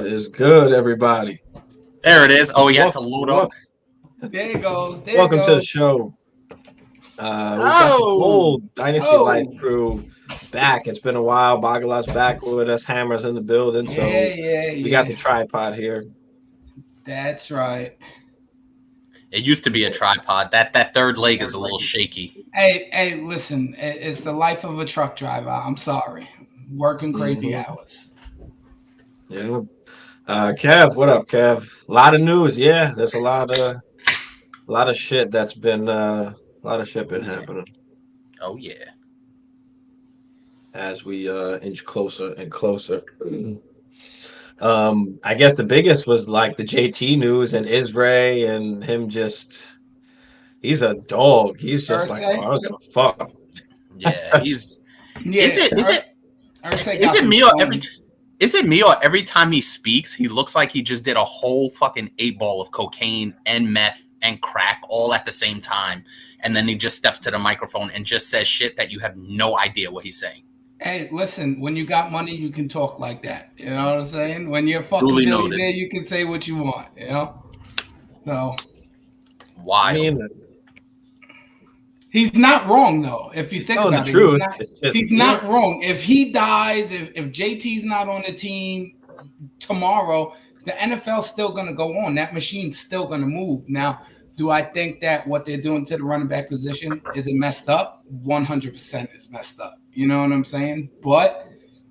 What is good, everybody? There it is. Oh, he had to load up. There it goes. Welcome to the show. We got the whole Dynasty Life crew back. It's been a while. Bagalot's back with us. Hammer's in the building. So we got the tripod here. That's right. It used to be a tripod. That third leg is a little shaky. Hey, listen. It's the life of a truck driver. I'm sorry. Working crazy hours. Yeah. Kev, what up, Kev? A lot of news. Yeah, there's a lot of shit that's been a lot of shit been happening. Oh yeah. As we inch closer and closer. I guess the biggest was like the JT news and Israel and him he's a dog. He's just like, oh, I don't give a fuck. Yeah, he's Is it me or every time he speaks, he looks like he just did a whole fucking 8-ball of cocaine and meth and crack all at the same time, and then he just steps to the microphone and just says shit that you have no idea what he's saying. Hey, listen, when you got money, you can talk like that. You know what I'm saying? When you're a fucking billionaire, you can say what you want, you know? So. Why? I mean, he's not wrong, though, if you think about it. He's not wrong. If he dies, if JT's not on the team tomorrow, the NFL's still going to go on. That machine's still going to move. Now, do I think that what they're doing to the running back position, is it messed up? 100% is messed up. You know what I'm saying? But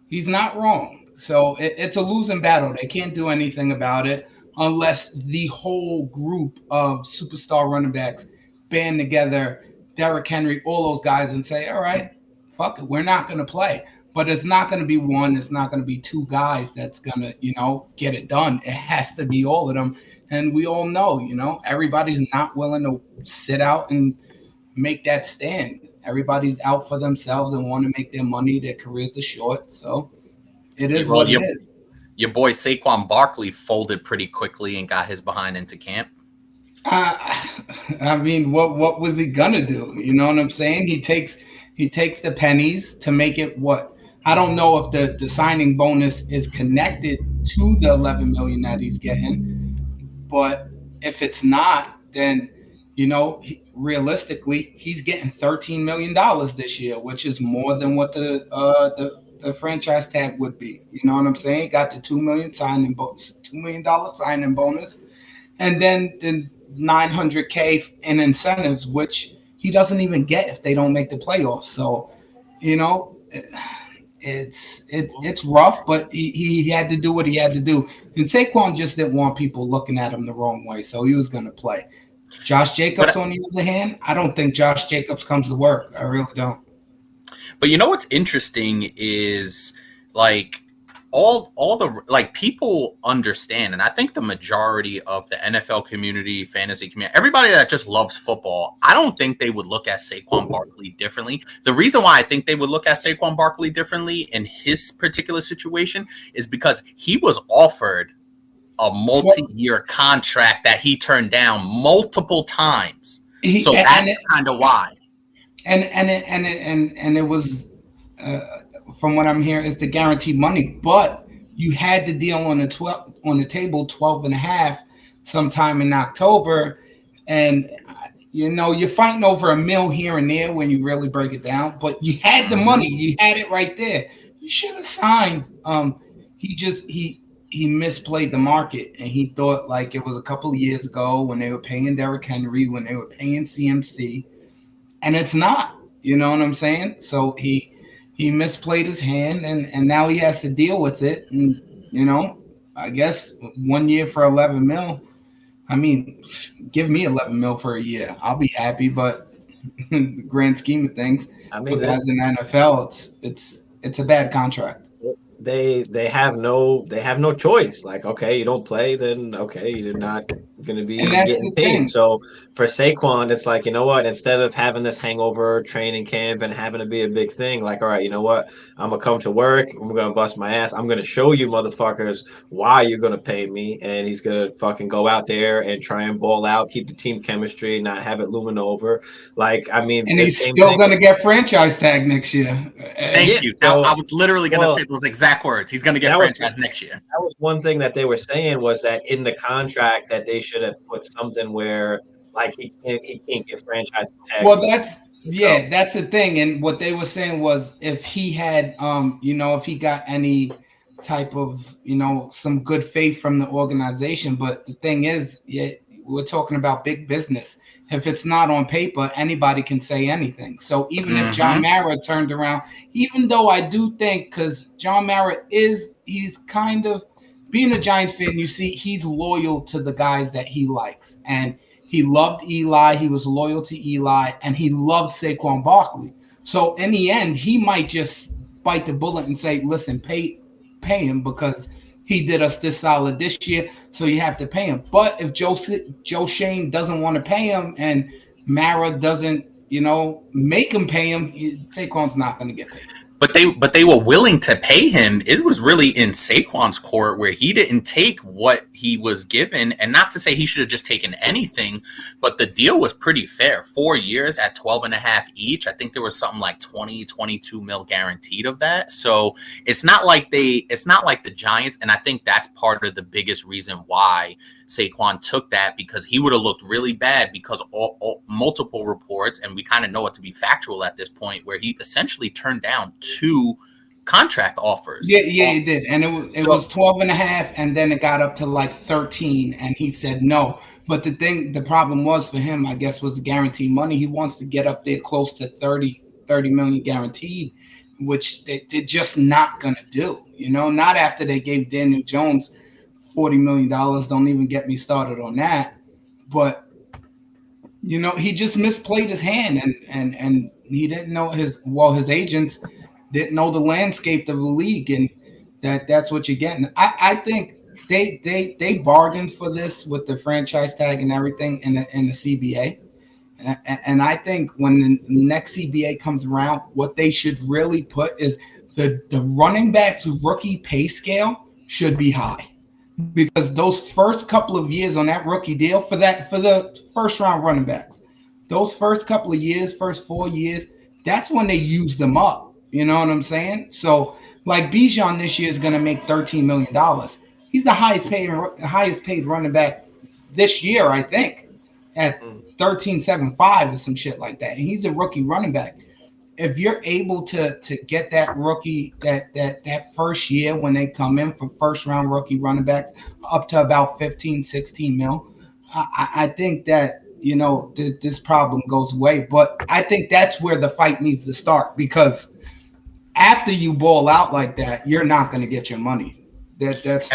he's not wrong. So it's a losing battle. They can't do anything about it unless the whole group of superstar running backs band together, Derrick Henry, all those guys, and say, all right, fuck it, we're not going to play. But it's not going to be one. It's not going to be two guys that's going to, get it done. It has to be all of them. And we all know, everybody's not willing to sit out and make that stand. Everybody's out for themselves and want to make their money. Their careers are short. So it is what it is. Your boy Saquon Barkley folded pretty quickly and got his behind into camp. I mean, what was he gonna do? You know what I'm saying? He takes the pennies to make it what? I don't know if the signing bonus is connected to the $11 million that he's getting, but if it's not, then realistically, he's getting $13 million this year, which is more than what the franchise tag would be. You know what I'm saying? Got the $2 million signing bonus, and then the $900K in incentives, which he doesn't even get if they don't make the playoffs. So, it's rough, but he had to do what he had to do. And Saquon just didn't want people looking at him the wrong way, so he was going to play. Josh Jacobs, on the other hand, I don't think Josh Jacobs comes to work. I really don't. But what's interesting is all the people understand, and I think the majority of the NFL community, fantasy community, everybody that just loves football, I don't think they would look at Saquon Barkley differently. The reason why I think they would look at Saquon Barkley differently in his particular situation is because he was offered a multi-year contract that he turned down multiple times. So that's kind of why. And it was from what I'm hearing, it's the guaranteed money, but you had the deal on the table 12.5 sometime in October, and you're fighting over $1 million here and there when you really break it down, but you had the money, you had it right there. You should have signed. He misplayed the market, and he thought like it was a couple of years ago when they were paying Derrick Henry, when they were paying CMC, and it's not. You know what I'm saying? So he misplayed his hand, and now he has to deal with it. And I guess 1 year for $11 million. I mean, give me $11 million for a year, I'll be happy. But in the grand scheme of things, as an NFL, it's a bad contract. They have no choice. Like, okay, you don't play, then okay, you're not going to be getting paid. So for Saquon, it's like, you know what? Instead of having this hangover training camp and having to be a big thing, like, all right, you know what? I'm gonna come to work. I'm gonna bust my ass. I'm gonna show you motherfuckers why you're gonna pay me. And he's gonna fucking go out there and try and ball out, keep the team chemistry, not have it looming over. Like, I mean, and he's still gonna get franchise tag next year. Thank you. So, I was literally gonna say those exact exact words. He's going to get franchised next year. That was one thing that they were saying, was that in the contract that they should have put something where like he can't get franchise tag. Well, that's the thing. And what they were saying was, if he had if he got any type of some good faith from the organization. But the thing is, we're talking about big business. If it's not on paper, anybody can say anything. So even if John Mara turned around, even though I do think, because John Mara he's kind of, being a Giants fan, you see he's loyal to the guys that he likes. And he loved Eli. He was loyal to Eli. And he loves Saquon Barkley. So in the end, he might just bite the bullet and say, listen, pay him, because he did us this solid this year, so you have to pay him. But if Joe Shane doesn't want to pay him and Mara doesn't, make him pay him, Saquon's not going to get paid. But they were willing to pay him. It was really in Saquon's court, where he didn't take what he was given. And not to say he should have just taken anything, but the deal was pretty fair. 4 years at 12.5 each. I think there was something like 22 mil guaranteed of that. So it's not like the Giants. And I think that's part of the biggest reason why Saquon took that, because he would have looked really bad, because multiple reports, and we kind of know it to be factual at this point, where he essentially turned down 2 contract offers. Yeah, he did. And it was 12.5, and then it got up to like 13, and he said no. But the problem was for him, I guess, was the guaranteed money. He wants to get up there close to 30 million guaranteed, which they're just not going to do. Not after they gave Daniel Jones $40 million. Don't even get me started on that. But he just misplayed his hand, and he didn't know his agents didn't know the landscape of the league, and that's what you're getting. I think they bargained for this with the franchise tag and everything in the CBA. And I think when the next CBA comes around, what they should really put is the running backs rookie pay scale should be high. Because those first couple of years on that rookie deal for the first round running backs, those first couple of years, first 4 years, that's when they use them up. You know what I'm saying? So like Bijan this year is going to make $13 million. He's the highest paid running back this year, I think, at 13.75 or some shit like that. And he's a rookie running back. If you're able to get that rookie that first year when they come in for first round rookie running backs up to about 15-16 mil, I think that this problem goes away. But I think that's where the fight needs to start, because after you ball out like that, you're not going to get your money. That's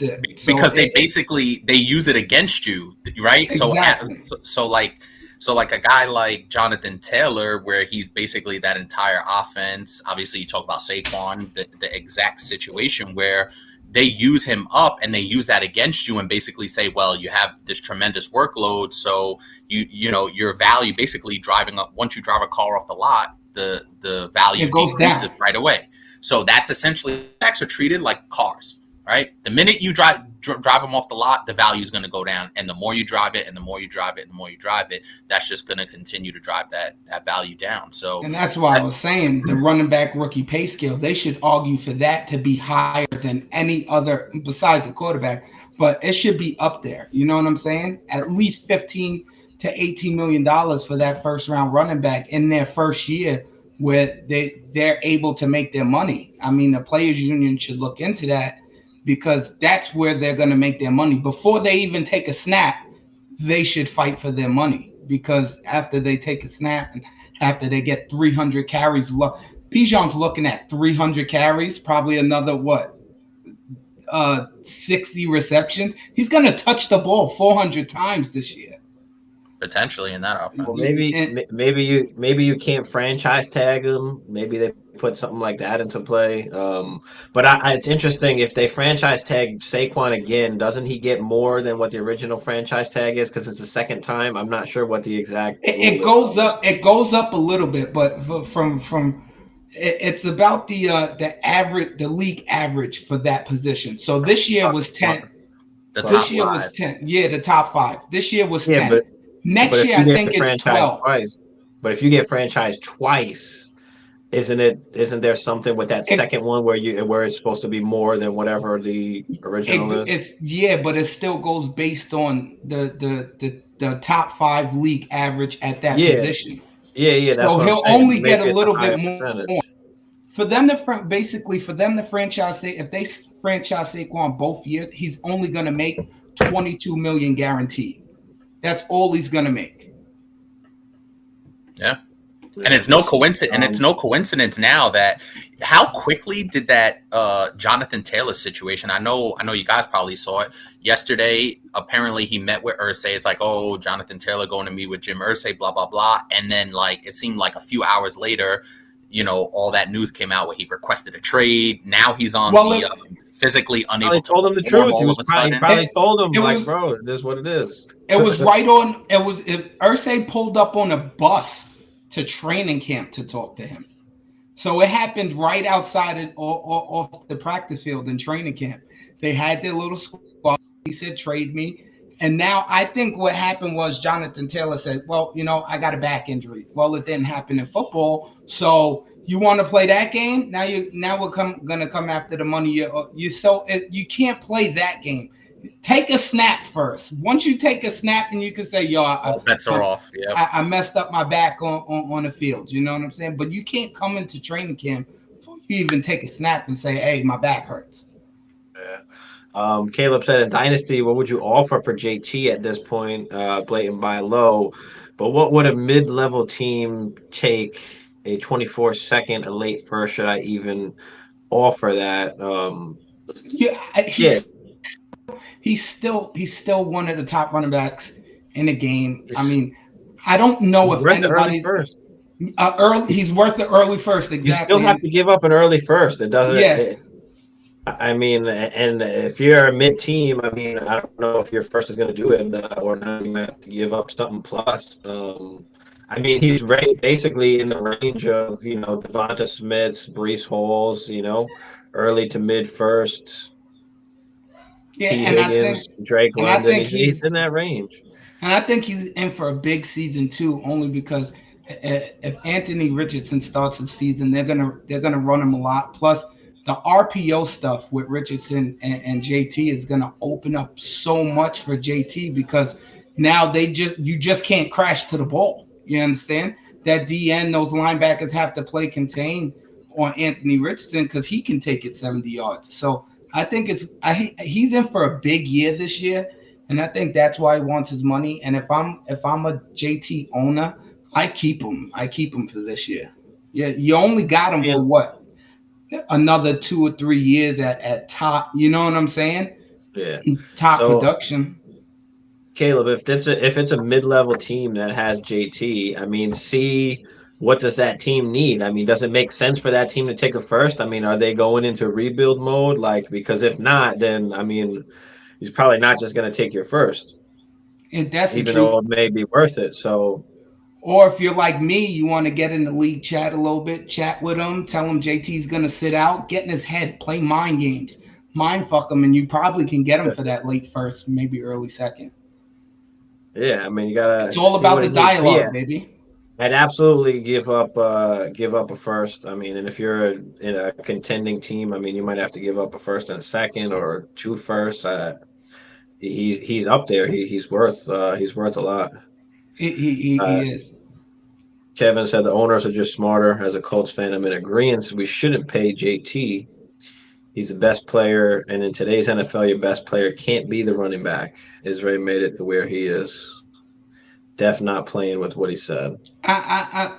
it. Because they use it against you, right? Exactly. So like a guy like Jonathan Taylor, where he's basically that entire offense. Obviously, you talk about Saquon, the exact situation where they use him up and they use that against you and basically say, well, you have this tremendous workload, so your value basically driving up. Once you drive a car off the lot, the value decreases right away. So that's essentially, backs are treated like cars, right? The minute you drive them off the lot, the value is going to go down, and the more you drive it, and the more you drive it, and the more you drive it, that's just going to continue to drive that value down. So, and that's why I was saying the running back rookie pay scale, they should argue for that to be higher than any other besides the quarterback, but it should be up there. You know what I'm saying? At least $15 to $18 million for that first round running back in their first year, where they're able to make their money. I mean, the players union should look into that, because that's where they're going to make their money. Before they even take a snap, they should fight for their money, because after they take a snap and after they get 300 carries, Bijan's looking at 300 carries, probably another 60 receptions. He's going to touch the ball 400 times this year. Potentially in that offense. Well, maybe you can't franchise tag him. Maybe they put something like that into play. But it's interesting, if they franchise tag Saquon again, doesn't he get more than what the original franchise tag is? Because it's the second time. I'm not sure what the exact. It goes up. It goes up a little bit, but from it's about the average, the league average for that position. So this year was 10. This year was 10. Yeah, the top 5. This year was 10. Next year, I think it's 12. But if you get franchised twice, Isn't there something with that second one where it's supposed to be more than whatever the original is? But it still goes based on the top 5 league average at that position. Yeah. That's so what he'll I'm saying. only get a little bit more. Percentage. For them to franchise, if they franchise Saquon both years, he's only going to make $22 million guaranteed. That's all he's going to make. Yeah. And it's no coincidence now that how quickly did that Jonathan Taylor situation. I know you guys probably saw it yesterday. Apparently he met with Irsay. It's like, oh, Jonathan Taylor going to meet with Jim Irsay, blah blah blah. And then like it seemed like a few hours later, all that news came out where he requested a trade. Now he's on physically unable to. Told him the truth. He probably told him bro, this is what it is. It was right on. Irsay pulled up on a bus to training camp to talk to him. So it happened right outside off the practice field in training camp. They had their little squad. He said, trade me. And now I think what happened was Jonathan Taylor said, well, I got a back injury. Well, it didn't happen in football. So you want to play that game? Now we're going to come after the money. You can't play that game. Take a snap first. Once you take a snap and you can say, bets are off. Yeah. I messed up my back on the field. You know what I'm saying? But you can't come into training camp before you even take a snap and say, hey, my back hurts. Yeah. Caleb said in Dynasty, what would you offer for JT at this point? Blatant buy low. But what would a mid-level team take? A 24-second, a late first? Should I even offer that? He's still one of the top running backs in the game. I mean, I don't know if anybody's first. He's worth the early first. Exactly. You still have to give up an early first. It doesn't. Yeah. I mean, and if you're a mid-team, I mean, I don't know if your first is going to do it or not. You might have to give up something plus. I mean, he's basically in the range of Devonta Smith's, Breece Hall's, early to mid first. Yeah, P. Higgins, Drake London. He's in that range. And I think he's in for a big season too, only because if Anthony Richardson starts the season, they're gonna run him a lot. Plus, the RPO stuff with Richardson and JT is gonna open up so much for JT because now you just can't crash to the ball. You understand? That DN, those linebackers have to play contain on Anthony Richardson because he can take it 70 yards. So I think he's in for a big year this year, and I think that's why he wants his money. And if I'm a JT owner, I keep him. I keep him for this year. Yeah, you only got him for what? Another 2 or 3 years at top. You know what I'm saying? Yeah. Top production. Caleb, if it's a mid-level team that has JT, I mean, what does that team need? I mean, does it make sense for that team to take a first? I mean, are they going into rebuild mode? Because if not, then I mean, he's probably not just going to take your first. And that's even though it may be worth it. So, or if you're like me, you want to get in the league chat a little bit, chat with him, tell him JT's going to sit out, get in his head, play mind games, mind fuck him, and you probably can get him for that late first, maybe early second. Yeah, I mean, you gotta. It's all about the dialogue, baby. I'd absolutely give up a first. I mean, and if you're in a contending team, I mean, you might have to give up a first and a second or 2 firsts. He's up there. He's worth a lot. He is. Kevin said the owners are just smarter. As a Colts fan, I'm in agreement. We shouldn't pay JT. He's the best player, and in today's NFL, your best player can't be the running back. Israel made it to where he is. Def not playing with what he said. I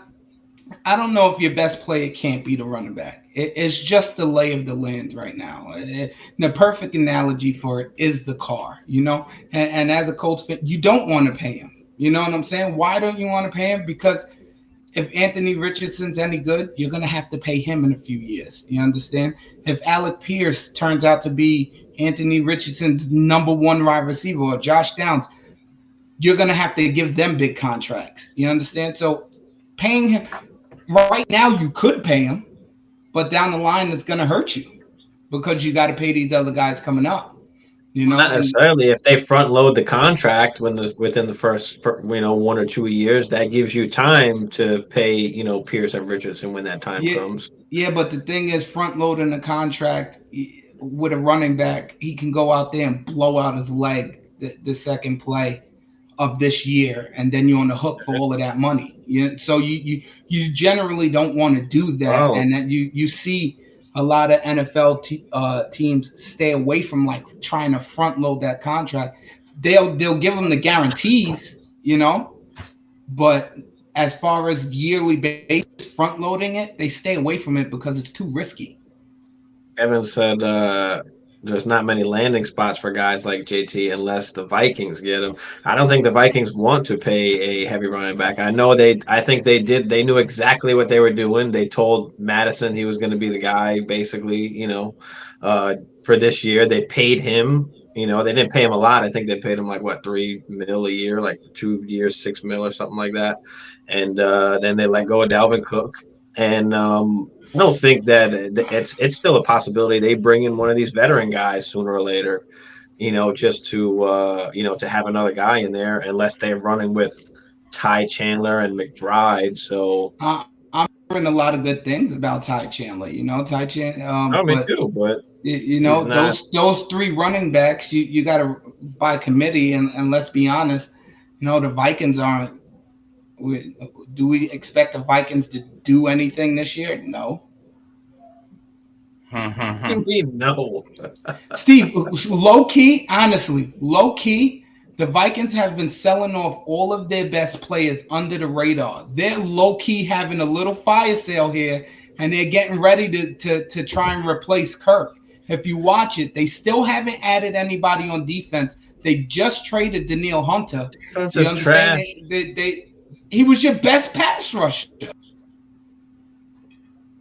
don't know if your best player can't be the running back. It's just the lay of the land right now. The perfect analogy for it is the car, And as a Colts fan, you don't want to pay him. You know what I'm saying? Why don't you want to pay him? Because if Anthony Richardson's any good, you're going to have to pay him in a few years. You understand? If Alec Pierce turns out to be Anthony Richardson's number 1 wide receiver or Josh Downs, you're going to have to give them big contracts. You understand? So paying him right now, you could pay him, but down the line, it's going to hurt you because you got to pay these other guys coming up. You know, not necessarily. If they front load the contract within the first 1 or 2 years, that gives you time to pay Pierce and Richardson when that time comes. Yeah, but the thing is, front loading the contract with a running back, he can go out there and blow out his leg the second play of this year, and then you're on the hook for all of that money. So you generally don't want to do that, and that you see a lot of NFL teams stay away from like trying to front load that contract. They'll give them the guarantees, but as far as yearly basis front loading it, they stay away from it because it's too risky. Evan said there's not many landing spots for guys like JT unless the Vikings get him. I don't think the Vikings want to pay a heavy running back. I think they did. They knew exactly what they were doing. They told Madison he was going to be the guy, basically, for this year. They paid him. They didn't pay him a lot. I think they paid him like $3 million a year, like 2 years, $6 million or something like that. And then they let go of Dalvin Cook. And I don't think that it's still a possibility they bring in one of these veteran guys sooner or later, just to to have another guy in there, unless they're running with Ty Chandler and McBride. So I'm hearing a lot of good things about Ty Chandler. Ty Chandler. Me too, but those 3 running backs you got to by committee, and let's be honest, the Vikings aren't. Do we expect the Vikings to do anything this year? No. No. Steve, honestly, low key, the Vikings have been selling off all of their best players under the radar. They're low key having a little fire sale here, and they're getting ready to try and replace Kirk. If you watch it, they still haven't added anybody on defense. They just traded Danielle Hunter. Defense is trash. He was your best pass rusher.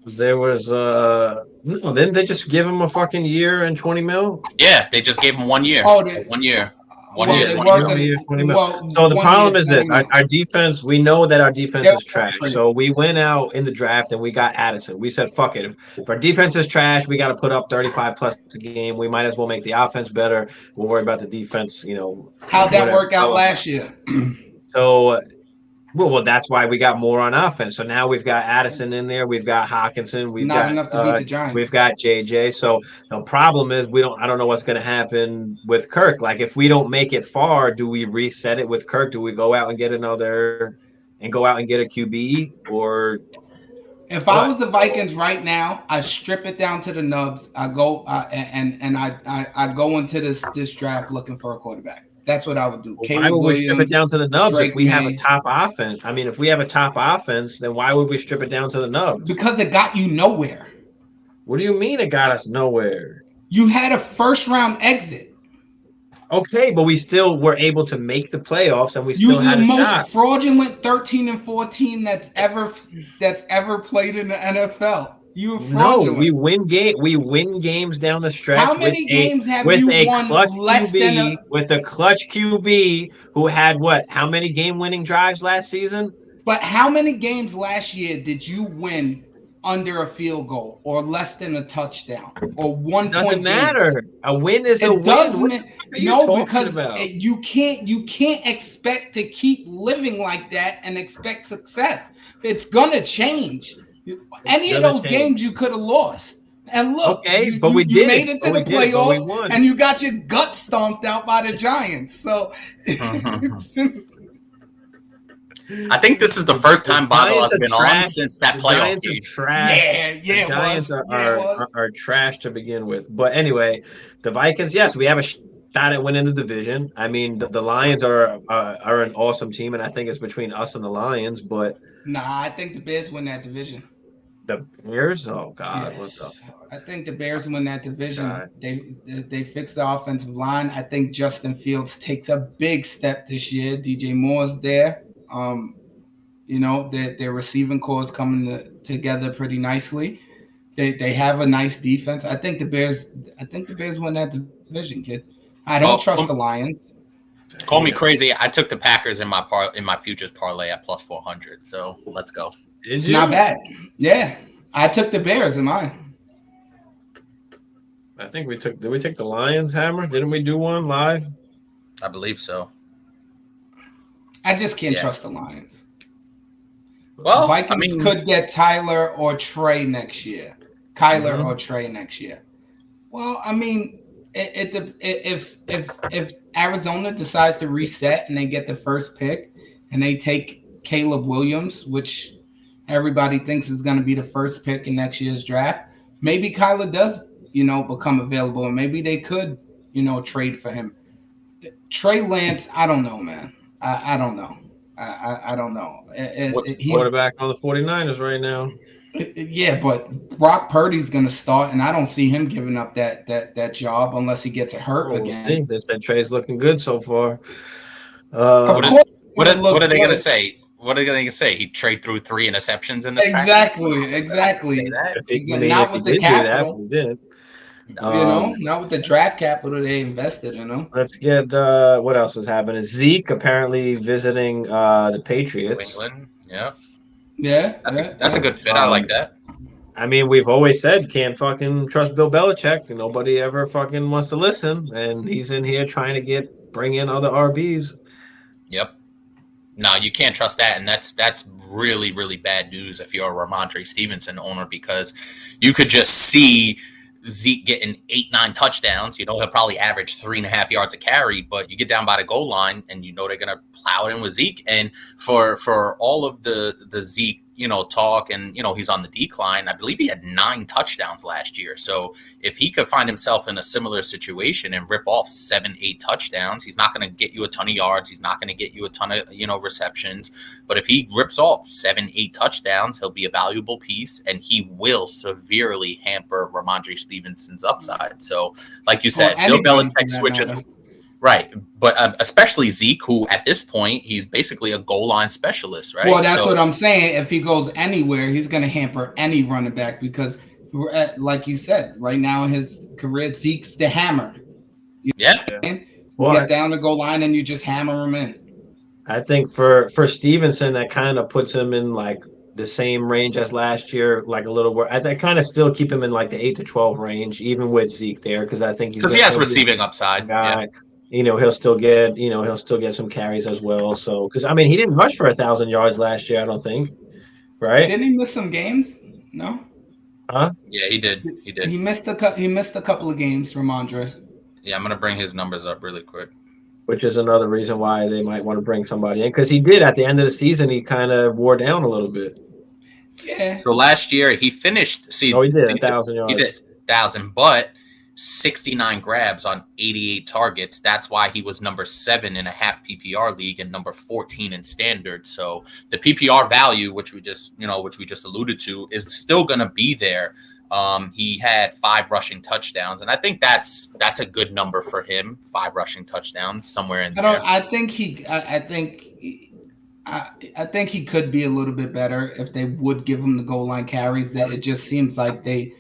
There was no, didn't they just give him a fucking year and $20 million? Yeah, they just gave him 1 year. 1 year. 1 year, $20 million. So the problem is this: our defense. We know that our defense is trash. So we went out in the draft and we got Addison. We said, "Fuck it. If our defense is trash, we got to put up 35 plus a game. We might as well make the offense better. We'll worry about the defense." How'd that work out last year? So. Well, that's why we got more on offense. So now we've got Addison in there. We've got Hawkinson. We've got enough to beat the Giants. We've got JJ. So the problem is I don't know what's going to happen with Kirk. Like if we don't make it far, do we reset it with Kirk? Do we go out and get a QB? Or if I was the Vikings right now, I strip it down to the nubs. I go I go into this draft looking for a quarterback. That's what I would do. Why would we strip it down to the nubs if we have a top offense? I mean, if we have a top offense, then why would we strip it down to the nubs? Because it got you nowhere. What do you mean it got us nowhere? You had a first-round exit. Okay, but we still were able to make the playoffs, and we still had a shot. You're the most fraudulent 13-14 that's ever played in the NFL. No, we win games down the stretch. How many games have you won less than with a clutch QB who had what? How many game-winning drives last season? But how many games last year did you win under a field goal or less than a touchdown or 1 point? Doesn't matter. A win is a win. No, because you can't expect to keep living like that and expect success. It's gonna change. Any of those games you could have lost. And look, okay, you made it to the playoffs and you got your gut stomped out by the Giants. So I think this is the first time Bottle has been on since that playoff game. The Giants are trash to begin with. But anyway, the Vikings, yes, we have a shot at winning the division. I mean, the Lions are an awesome team, and I think it's between us and the Lions. But I think the Bears win that division. The Bears? Oh God! Yes. What the fuck? I think the Bears win that division. God. They fix the offensive line. I think Justin Fields takes a big step this year. DJ Moore's there. Their receiving core is coming together pretty nicely. They have a nice defense. I think the Bears win that division, kid. I don't trust the Lions. Call me crazy. I took the Packers in my futures parlay at plus 400. So let's go. It's not bad. Yeah, I took the Bears in mine. I think we took. Did we take the Lions hammer? Didn't we do one live? I believe so. I just can't trust the Lions. Well, Vikings could get Tyler or Trey next year. Kyler or Trey next year. Well, I mean, if Arizona decides to reset and they get the first pick and they take Caleb Williams, which everybody thinks is going to be the first pick in next year's draft, maybe Kyler does, become available, and maybe they could, trade for him. Trey Lance, I don't know, man. I don't know. I don't know. He's quarterback on the 49ers right now. Yeah, but Brock Purdy's going to start, and I don't see him giving up that job unless he gets hurt again. They said Trey's looking good so far. What are they going to say? What are they going to say? He trade through 3 interceptions in the exactly. Not with the capital. He did. Not with the draft capital they invested. Let's get what else was happening. Zeke apparently visiting the Patriots. England. Yeah. Yeah, that's a good fit. I like that. I mean, we've always said can't fucking trust Bill Belichick. Nobody ever fucking wants to listen, and he's in here trying to bring in other RBs. Yep. No, you can't trust that, and that's really, really bad news if you're a Ramondre Stevenson owner, because you could just see Zeke getting 8-9 touchdowns. He'll probably average 3.5 yards a carry, but you get down by the goal line and they're going to plow it in with Zeke. And for all of the Zeke, talk, and, he's on the decline. I believe he had 9 touchdowns last year. So if he could find himself in a similar situation and rip off 7-8 touchdowns, he's not going to get you a ton of yards. He's not going to get you a ton of, receptions. But if he rips off 7-8 touchdowns, he'll be a valuable piece, and he will severely hamper Ramondre Stevenson's upside. So like you said, Bill Belichick switches. Right, but especially Zeke, who at this point, he's basically a goal line specialist, right? Well, that's what I'm saying. If he goes anywhere, he's going to hamper any running back because, like you said, right now in his career, Zeke's the hammer. You get down the goal line and you just hammer him in. I think for Stevenson, that kind of puts him in like the same range as last year, like a little more. I kind of still keep him in like the 8 to 12 range, even with Zeke there, because I think he has receiving upside. Guy. Yeah. He'll still get some carries as well. So, because I mean, he didn't rush for 1,000 yards last year, I don't think, right? Didn't he miss some games? No. Huh? Yeah, he did. He missed a couple of games, Ramondre. Yeah, I'm gonna bring his numbers up really quick. Which is another reason why they might want to bring somebody in, because he did at the end of the season. He kind of wore down a little bit. Yeah. So last year he finished. He did 1,000 yards. He did 1,000, but 69 grabs on 88 targets. That's why he was number 7 in a half PPR league and number 14 in standard. So the PPR value, which we just alluded to, is still going to be there. He had 5 rushing touchdowns, and I think that's a good number for him. 5 rushing touchdowns, somewhere in there. I think he could be a little bit better if they would give him the goal line carries. That it just seems like they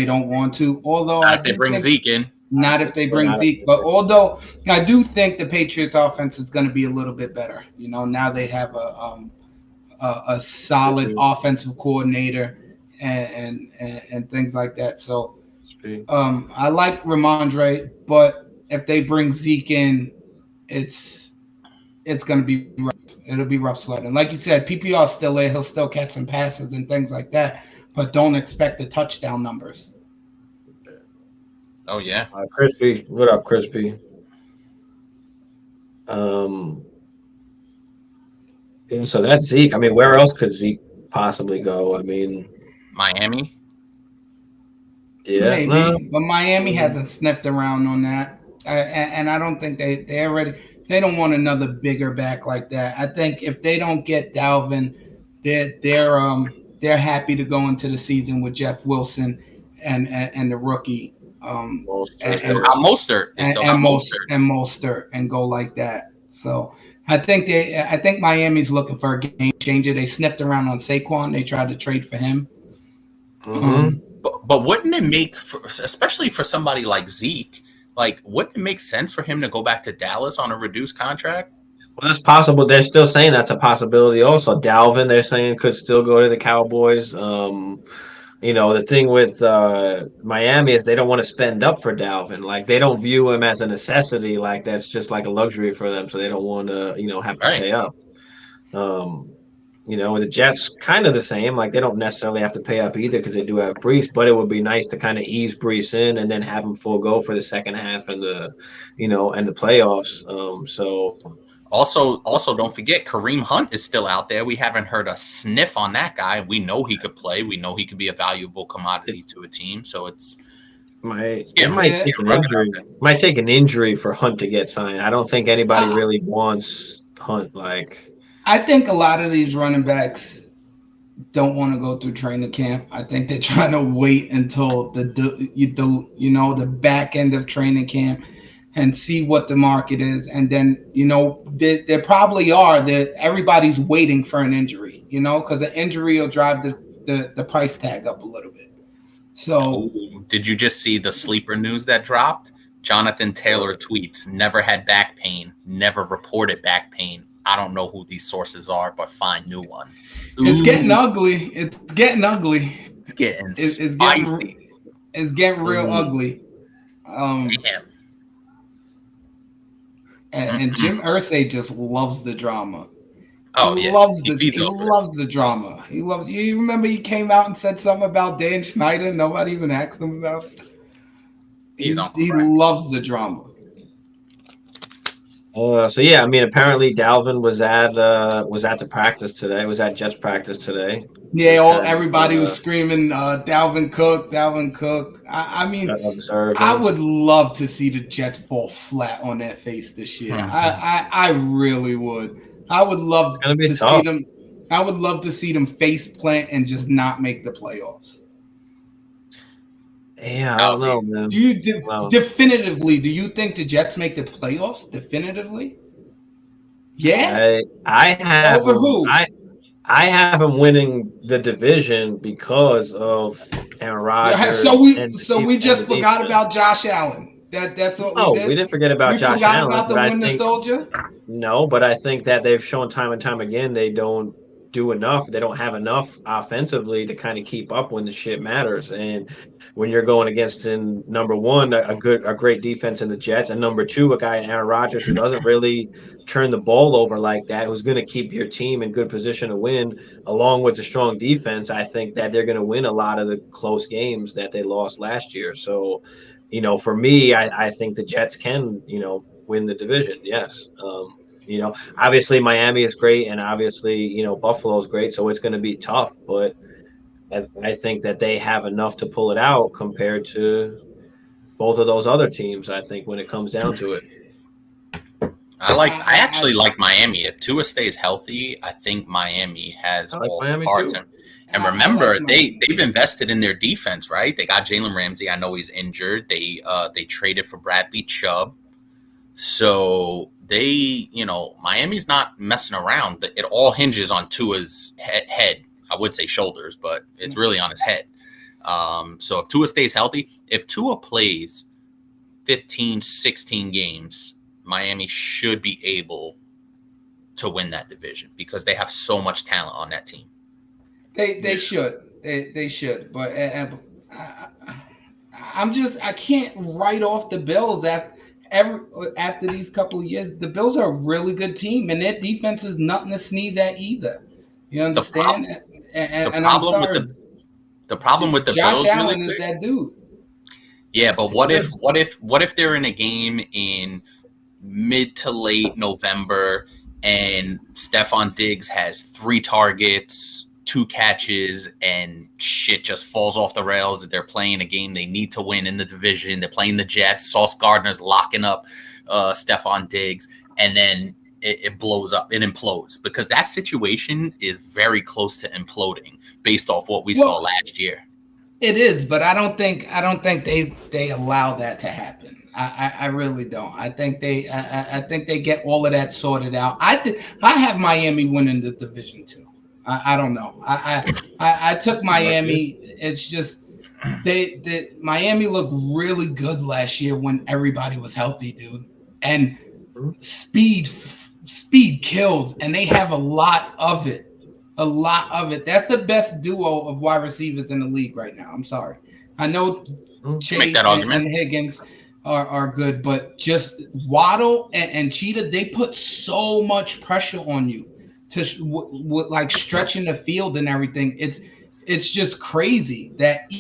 don't want to. Although not if they bring Zeke in. Not if they bring Zeke. But although I do think the Patriots offense is going to be a little bit better. Now they have a solid offensive coordinator and things like that. So I like Ramondre, but if they bring Zeke in, it's going to be rough. It'll be rough sledding. Like you said, PPR is still there. He'll still catch some passes and things like that. But don't expect the touchdown numbers. Oh, yeah. Crispy. What up, Crispy? So that's Zeke. I mean, where else could Zeke possibly go? I mean, Miami? Yeah. Maybe. But Miami hasn't sniffed around on that. And I don't think they don't want another bigger back like that. I think if they don't get Dalvin, they're happy to go into the season with Jeff Wilson and the rookie Mostert and go like that. So I think Miami's looking for a game changer. They sniffed around on Saquon. They tried to trade for him. Mm-hmm. But wouldn't it make, especially for somebody like Zeke, wouldn't it make sense for him to go back to Dallas on a reduced contract? Well, that's possible. They're still saying that's a possibility. Also, Dalvin, they're saying, could still go to the Cowboys. the thing with Miami is they don't want to spend up for Dalvin. Like they don't view him as a necessity. Like that's just like a luxury for them. So they don't want to, have to pay up. The Jets kind of the same. Like they don't necessarily have to pay up either because they do have Brees. But it would be nice to kind of ease Brees in and then have him full go for the second half and the playoffs. So. Also, don't forget Kareem Hunt is still out there. We haven't heard a sniff on that guy. We know he could play. We know he could be a valuable commodity to a team. So it might take an injury for Hunt to get signed. I don't think anybody really wants Hunt. I think a lot of these running backs don't want to go through training camp. I think they're trying to wait until the back end of training camp and see what the market is. And then, there probably are that everybody's waiting for an injury, because an injury will drive the price tag up a little bit. So did you just see the sleeper news that dropped? Jonathan Taylor tweets, never had back pain, never reported back pain. I don't know who these sources are, but find new ones. It's getting ugly. It's getting spicy. It's getting real ugly. Damn. And Jim Irsay just loves the drama. Oh, he loves the drama. You remember he came out and said something about Dan Schneider? Nobody even asked him about it. He loves the drama. Apparently Dalvin was at the practice today. Was at Jets practice today. Yeah, everybody was screaming, Dalvin Cook. I would love to see the Jets fall flat on their face this year. I really would. I would love to see them. I would love to see them face plant and just not make the playoffs. Yeah, I don't know, man. Do you definitively? Do you think the Jets make the playoffs definitively? Yeah, I have over who? I have them winning the division because of Aaron Rodgers. So we just forgot about Josh Allen. That's what we did. We didn't forget about Josh Allen. We forgot about the Winter Soldier. No, but I think that they've shown time and time again they don't do enough. They don't have enough offensively to kind of keep up when the shit matters. And when you're going against, in number one, a great defense in the Jets, and number two, a guy in Aaron Rodgers who doesn't really turn the ball over like that, who's going to keep your team in good position to win, along with the strong defense, I think that they're going to win a lot of the close games that they lost last year. So, for me, I think the Jets can, win the division. Yes. Obviously Miami is great, and obviously, Buffalo is great. So it's going to be tough, but I think that they have enough to pull it out compared to both of those other teams. I think when it comes down to it, I actually like Miami. If Tua stays healthy, I think Miami has all the parts. And remember, they've invested in their defense, right? They got Jalen Ramsey. I know he's injured. They traded for Bradley Chubb. So Miami's not messing around. It all hinges on Tua's head. I would say shoulders, but it's really on his head. So if Tua stays healthy, if Tua plays 15, 16 games, Miami should be able to win that division because they have so much talent on that team. They should. They should. But I can't write off the Bills after these couple of years. The Bills are a really good team, and their defense is nothing to sneeze at either. You understand? The problem with the Josh Bills Allen is that dude. Yeah, but what if they're in a game in mid to late November and Stephon Diggs has 3 targets, 2 catches, and shit just falls off the rails? They're playing a game they need to win in the division. They're playing the Jets. Sauce Gardner's locking up Stephon Diggs, and then it blows up. It implodes because that situation is very close to imploding based off what we saw last year. It is, but I don't think they allow that to happen. I really don't. I think they get all of that sorted out. I have Miami winning the division too. I don't know. I took Miami. It's just Miami looked really good last year when everybody was healthy, dude. And speed kills, and they have a lot of it. a lot of it. That's the best duo of wide receivers in the league right now. I'm sorry. I know Chase and Higgins are good, but just Waddle and Cheetah, they put so much pressure on you to like stretching the field and everything. It's just crazy that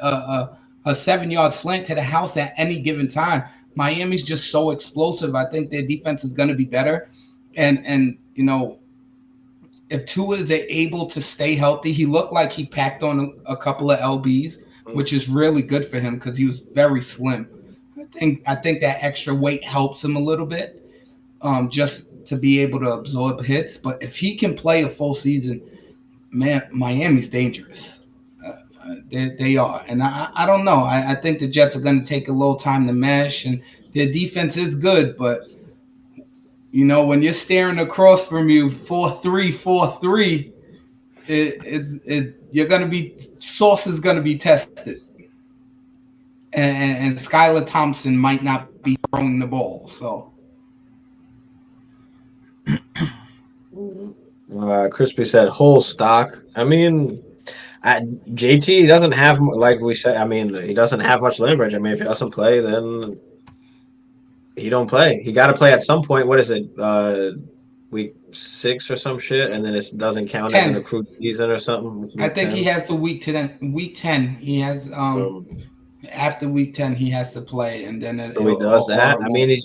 a 7-yard slant to the house at any given time. Miami's just so explosive. I think their defense is going to be better, and you know, if Tua is able to stay healthy, he looked like he packed on a couple of LBs, which is really good for him because he was very slim. I think that extra weight helps him a little bit, just to be able to absorb hits. But if he can play a full season, man, Miami's dangerous. They are, and I don't know. I think the Jets are going to take a little time to mesh, and their defense is good, but you know, when you're staring across from you 4-3, 4-3, you're gonna be sauce is gonna be tested, and Skylar Thompson might not be throwing the ball. So, Crispy said whole stock. I mean, JT doesn't have, like we said. I mean, he doesn't have much leverage. I mean, if he doesn't play, then he don't play. He got to play at some point. What is it? Week 6 or some shit, and then it doesn't count 10. As an accrued season or something. I think 10. He has to week 10. He has after week 10 he has to play, and then so he does that. I mean, he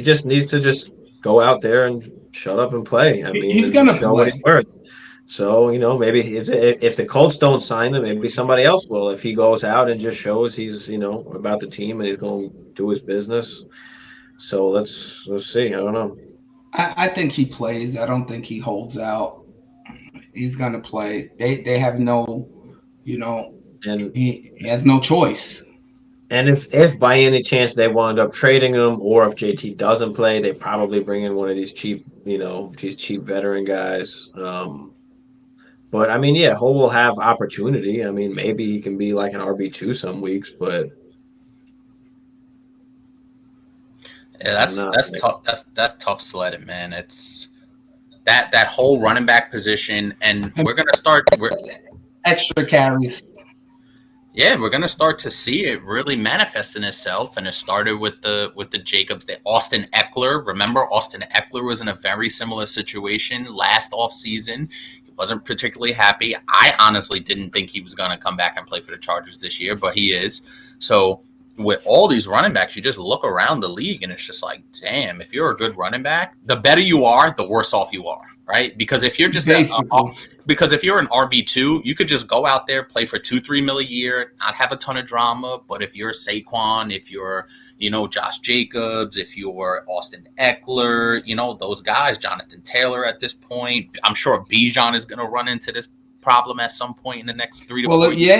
just needs to just go out there and shut up and play. I mean, he's gonna show what he's worth. So, you know, maybe if the Colts don't sign him, maybe somebody else will. If he goes out and just shows he's, you know, about the team and he's going to do his business. So let's see. I don't know. I think he plays. I don't think he holds out. He's gonna play. They have no, you know, and he has no choice. And if by any chance they wind up trading him, or if JT doesn't play, they probably bring in one of these cheap, you know, these cheap veteran guys. But I mean, yeah, Ho will have opportunity. I mean, maybe he can be like an RB2 some weeks, but. Yeah, that's tough. That's tough sledding, man. It's that whole running back position, and we're gonna start extra carries. Yeah, we're gonna start to see it really manifesting itself, and it started with the Jacobs, the Austin Eckler. Remember, Austin Eckler was in a very similar situation last offseason. He wasn't particularly happy. I honestly didn't think he was gonna come back and play for the Chargers this year, but he is. So. With all these running backs, you just look around the league and it's just like, damn, if you're a good running back, the better you are, the worse off you are, right? Because if you're just because if you're an RB2, you could just go out there, play for $2-3 million a year, not have a ton of drama. But if you're Saquon, if you're, you know, Josh Jacobs, if you're Austin Eckler, you know, those guys, Jonathan Taylor at this point, I'm sure Bijan is going to run into this problem at some point in the next 3 to 4 years. Yeah,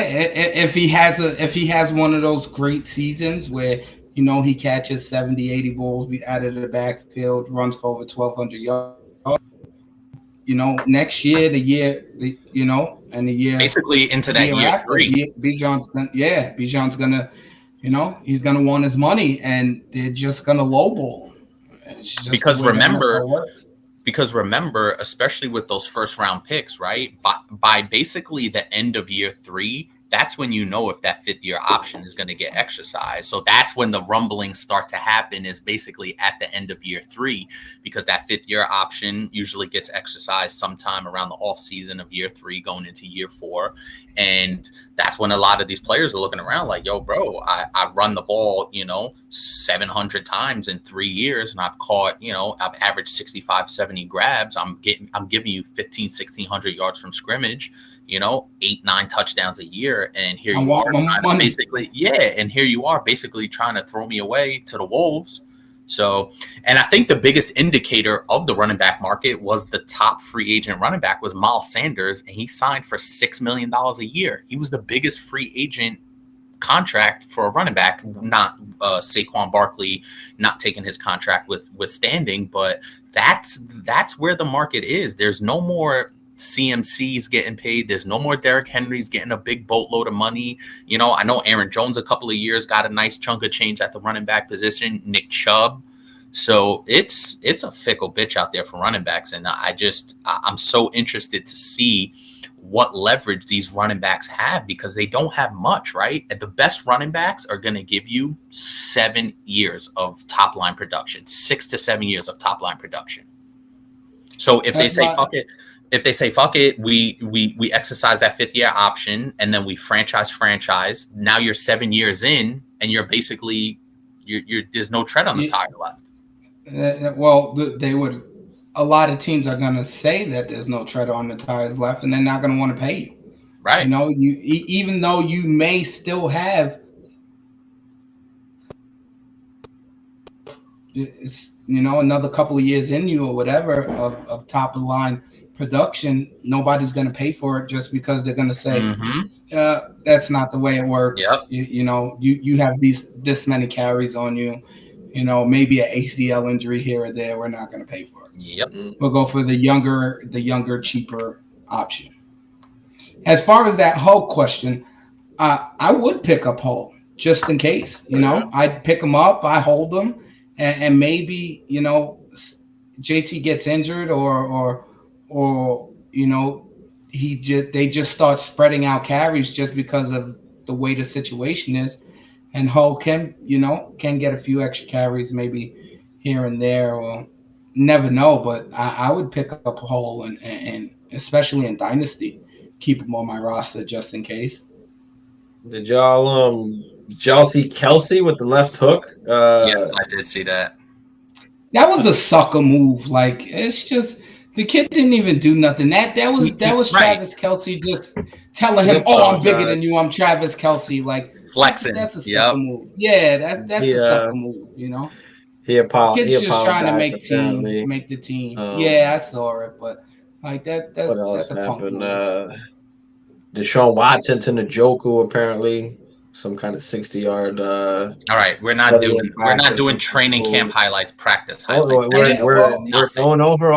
if he has one of those great seasons where, you know, he catches 70-80 balls out of the backfield, runs for over 1,200 yards, you know, next year, the year basically into that year after, 3. Bijan's gonna, you know, he's gonna want his money, and they're just gonna lowball. Because remember, especially with those first round picks, right? By basically the end of year 3, that's when you know if that 5th-year option is going to get exercised. So that's when the rumblings start to happen, is basically at the end of year 3, because that 5th-year option usually gets exercised sometime around the off season of year 3 going into year 4. And that's when a lot of these players are looking around like, yo, bro, I've run the ball, you know, 700 times in 3 years, and I've caught, you know, I've averaged 65, 70 grabs. I'm giving you 1,600 yards from scrimmage, you know, 8-9 touchdowns a year. And here you are basically trying to throw me away to the Wolves. So, and I think the biggest indicator of the running back market was the top free agent running back was Miles Sanders, and he signed for $6 million a year. He was the biggest free agent contract for a running back, not Saquon Barkley not taking his contract withstanding, but that's where the market is. There's no more CMC's getting paid. There's no more Derrick Henry's getting a big boatload of money. You know, I know Aaron Jones a couple of years got a nice chunk of change at the running back position. Nick Chubb, So it's a fickle bitch out there for running backs, and I'm so interested to see what leverage these running backs have, because they don't have much, right? And the best running backs are going to give you 7 years of top line production, 6 to 7 years of top line production. So if they say fuck it, we exercise that 5th-year option, and then we franchise. Now you're 7 years in, and you're basically you're there's no tread on the tire left. Well, they would. A lot of teams are going to say that there's no tread on the tires left, and they're not going to want to pay you. Right. You know, even though you may still have, another couple of years in you or whatever of top of the line production, nobody's going to pay for it just because they're going to say, that's not the way it works. Yep. You have this many carries on you. Maybe an ACL injury here or there. We're not going to pay for it. Yep. We'll go for the younger, cheaper option. As far as that Hull question, I would pick up Hull just in case. I'd pick him up. I hold him, and maybe JT gets injured or they just start spreading out carries just because of the way the situation is. And Hull can get a few extra carries maybe here and there, or never know. But I would pick up Hull and especially in Dynasty, keep him on my roster just in case. Did y'all see Kelsey with the left hook? Yes, I did see that. That was a sucker move. Like, it's just the kid didn't even do nothing. That was right. Travis Kelsey just telling him, "Oh, I'm bigger than you. I'm Travis Kelsey." Like, flexing. That's a sucker move. Yeah, that's a sucker move. He apologized. Kid's just trying to make the team. Yeah, I saw it, but like that's a happened? Deshaun Watson to Njoku apparently. Some kind of 60-yard. All right, we're not doing training camp highlights, practice highlights. We're going over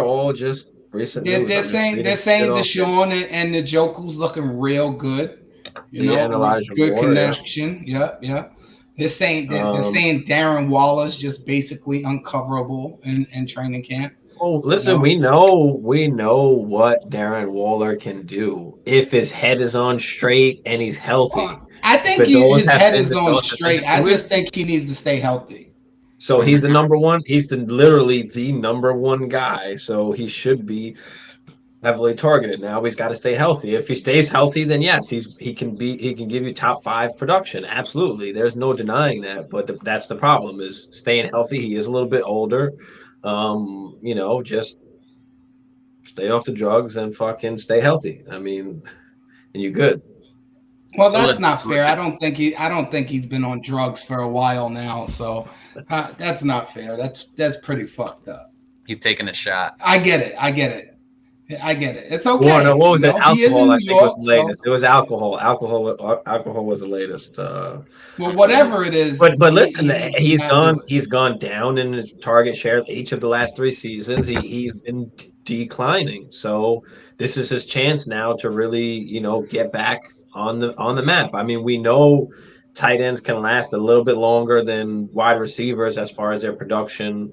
all just recent. They're saying Deshaun and Njoku's looking real good. Good connection. Yeah. They're saying Darren Waller's just basically uncoverable in training camp. Oh, listen, we know what Darren Waller can do if his head is on straight and he's healthy. I think his head is on straight. I just think he needs to stay healthy. So he's the number one. He's literally the number one guy. So he should be heavily targeted. Now he's got to stay healthy. If he stays healthy, then yes, he can give you top 5 production. Absolutely, there's no denying that. But that's the problem, is staying healthy. He is a little bit older. Just stay off the drugs and fucking stay healthy. I mean, and you're good. Well, that's not fair. I don't think he's been on drugs for a while now. So that's not fair. That's pretty fucked up. He's taking a shot. I get it. It's okay. Well, no, what was it? Alcohol, I think, was the latest. It was alcohol. Alcohol was the latest. Well, whatever it is. But listen, he's gone down in his target share each of the last 3 seasons. He's been declining. So this is his chance now to really, get back on the map. I mean, we know tight ends can last a little bit longer than wide receivers as far as their production,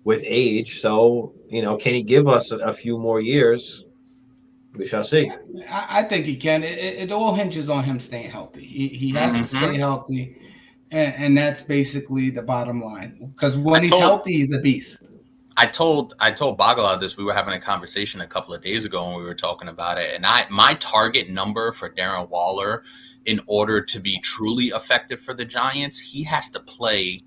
with age. So, can he give us a few more years? We shall see. I think he can. It all hinges on him staying healthy. He has to stay healthy, and that's basically the bottom line. Because when he's healthy, he's a beast. I told Bagala this. We were having a conversation a couple of days ago when we were talking about it. And my target number for Darren Waller, in order to be truly effective for the Giants, he has to play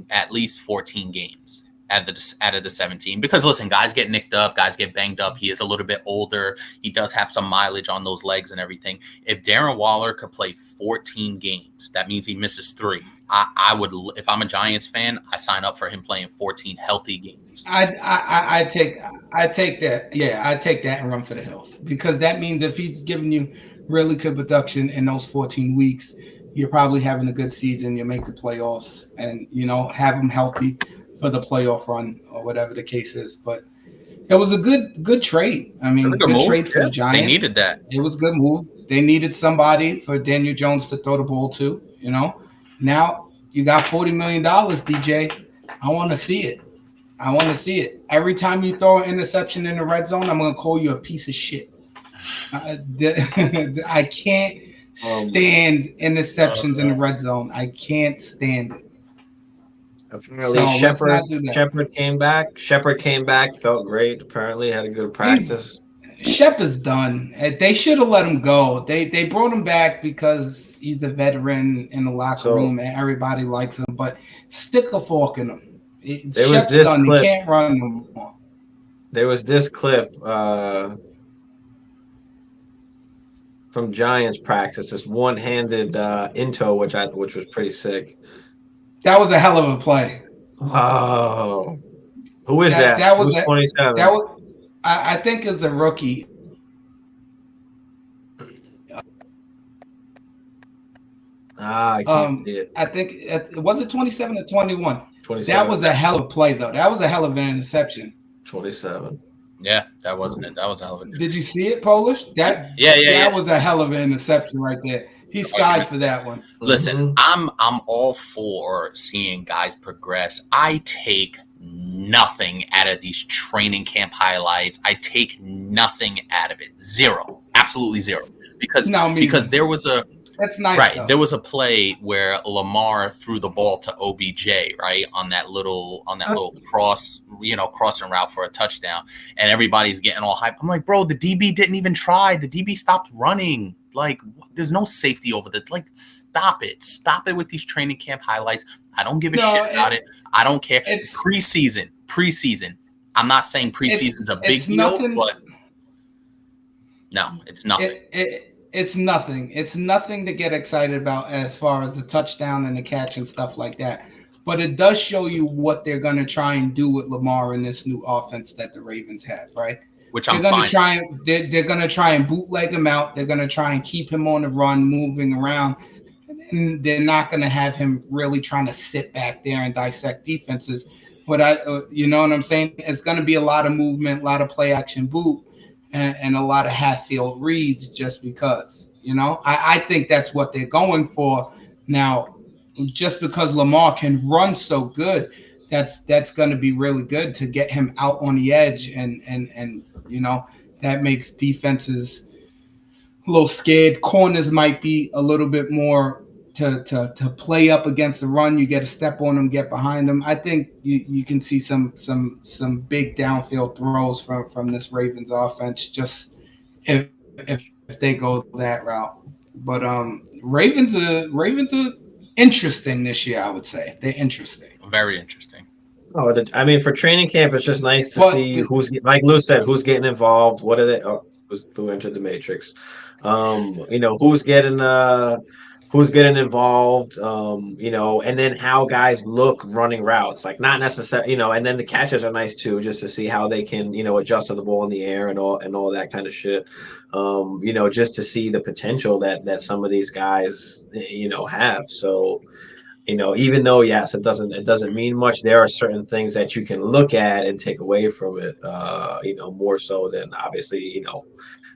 at least 14 games out of the 17. Because listen, guys get nicked up, guys get banged up. He is a little bit older. He does have some mileage on those legs and everything. If Darren Waller could play 14 games, that means he misses 3. I would, if I'm a Giants fan, I sign up for him playing 14 healthy games. I take that. Yeah, I take that and run for the hills, because that means if he's giving you really good production in those 14 weeks, you're probably having a good season. You make the playoffs, and have him healthy for the playoff run or whatever the case is. But it was a good trade. I mean, good trade for the Giants. They needed that. It was a good move. They needed somebody for Daniel Jones to throw the ball to. Now, You got $40 million, DJ. I want to see it. I want to see it. Every time you throw an interception in the red zone, I'm going to call you a piece of shit. I can't stand interceptions in the red zone. I can't stand it. Apparently, Shepard came back. Shepard came back, felt great. Apparently, had a good practice. Shepard's done. They should have let him go. They brought him back because he's a veteran in the locker room and everybody likes him. But stick a fork in him. Shep's done. Clip. He can't run no more. There was this clip from Giants practice. This one-handed into, which was pretty sick. That was a hell of a play. Oh, who is that? That was 27. That was, I think, it's a rookie. I can't see it. I think was it 27 or 21. 27. That was a hell of a play, though. That was a hell of an interception. 27. Yeah, that wasn't it. That was a hell of a. Did you see it, Polish? That was a hell of an interception right there. He's skied for that one. Listen, I'm all for seeing guys progress. I take nothing out of these training camp highlights. I take nothing out of it. Zero. Absolutely zero. Because there was a that's nice. Right. Though. There was a play where Lamar threw the ball to OBJ, right? On that little crossing route for a touchdown. And everybody's getting all hyped. I'm like, bro, the DB didn't even try. The DB stopped running. Like, there's no safety over the stop it. Stop it with these training camp highlights. I don't give a shit about it. I don't care. It's preseason. I'm not saying preseason's a big deal, but no, it's nothing. It's nothing. It's nothing to get excited about as far as the touchdown and the catch and stuff like that. But it does show you what they're going to try and do with Lamar in this new offense that the Ravens have, right? Which I'm fine. They're going to try and bootleg him out. They're going to try and keep him on the run, moving around. And they're not going to have him really trying to sit back there and dissect defenses. But you know what I'm saying? It's going to be a lot of movement, a lot of play action boot, and a lot of half-field reads just because, you know. I think that's what they're going for. Now, just because Lamar can run so good, that's going to be really good to get him out on the edge, and you know, that makes defenses a little scared. Corners might be a little bit more to play up against the run. You get a step on them, get behind them. I think you can see some big downfield throws from this Ravens offense, just if they go that route. But Ravens are interesting this year, I would say. They're interesting. Very interesting. Oh, I mean, for training camp, it's just nice to see who's, like Lou said, who's getting involved. What are they? Oh, who entered the Matrix? You know, who's getting involved, you know, and then how guys look running routes, like not necessarily, you know, and then the catches are nice too, just to see how they can, you know, adjust to the ball in the air and all that kind of shit. You know, just to see the potential that some of these guys, you know, have. So, you know, even though, yes, it doesn't mean much, there are certain things that you can look at and take away from it, you know, more so than obviously, you know,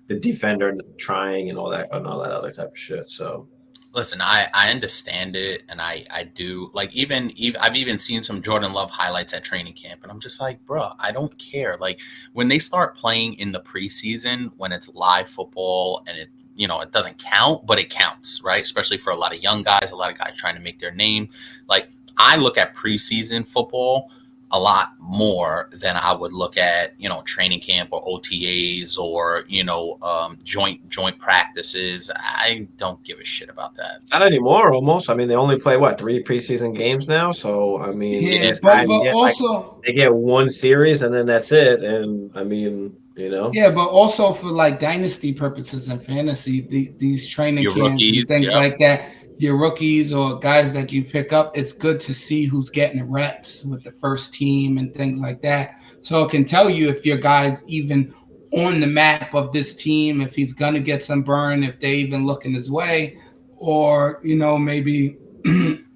the defender trying and all that other type of shit. So. Listen, I understand it, and I do. Like, even I've even seen some Jordan Love highlights at training camp, and I'm just like, bro, I don't care. Like, when they start playing in the preseason, when it's live football and it, you know, it doesn't count, but it counts, right? Especially for a lot of young guys, a lot of guys trying to make their name. Like, I look at preseason football a lot more than I would look at, you know, training camp or OTAs or, you know, joint practices. I don't give a shit about that. Not anymore, almost. I mean, they only play 3 preseason games now. So I mean, they get one series and then that's it. And I mean, you know. Yeah, but also for like dynasty purposes and fantasy, these training camps rookies, and things like that. Your rookies or guys that you pick up, it's good to see who's getting reps with the first team and things like that. So it can tell you if your guy's even on the map of this team, if he's going to get some burn, if they even looking his way, or, you know, maybe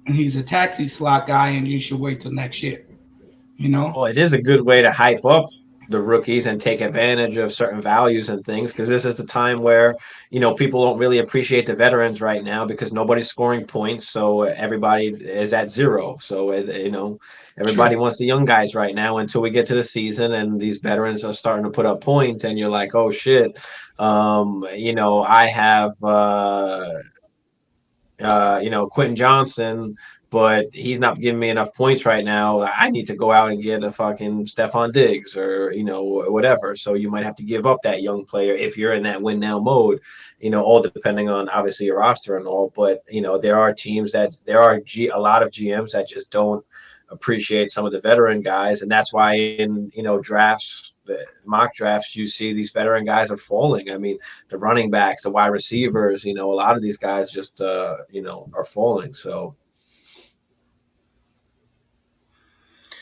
he's a taxi slot guy and you should wait till next year, you know? Well, it is a good way to hype up the rookies and take advantage of certain values and things, because this is the time where, you know, people don't really appreciate the veterans right now because nobody's scoring points, so everybody is at zero. So you know, everybody wants the young guys right now until we get to the season and these veterans are starting to put up points and you're like, oh shit, you know, I have you know, Quentin Johnson, but he's not giving me enough points right now. I need to go out and get a fucking Stephon Diggs or, you know, whatever. So you might have to give up that young player if you're in that win now mode, you know, all depending on obviously your roster and all. But, you know, there are teams that a lot of GMs that just don't appreciate some of the veteran guys. And that's why in, you know, drafts, mock drafts, you see these veteran guys are falling. I mean, the running backs, the wide receivers, you know, a lot of these guys just, you know, are falling. So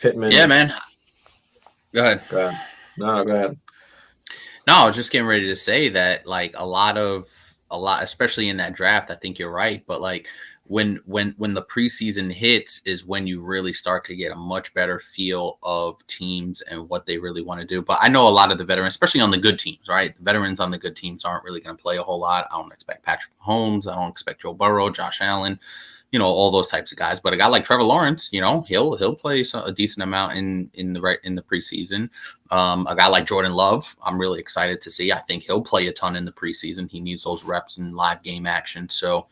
Pittman. Yeah, man. Go ahead. No, go ahead. No, I was just getting ready to say that, like, a lot, especially in that draft, I think you're right. But like when the preseason hits is when you really start to get a much better feel of teams and what they really want to do. But I know a lot of the veterans, especially on the good teams, right? The veterans on the good teams aren't really going to play a whole lot. I don't expect Patrick Mahomes. I don't expect Joe Burrow, Josh Allen, you know, all those types of guys. But a guy like Trevor Lawrence, you know, he'll play a decent amount in the preseason. A guy like Jordan Love, I'm really excited to see. I think he'll play a ton in the preseason. He needs those reps and live game action. So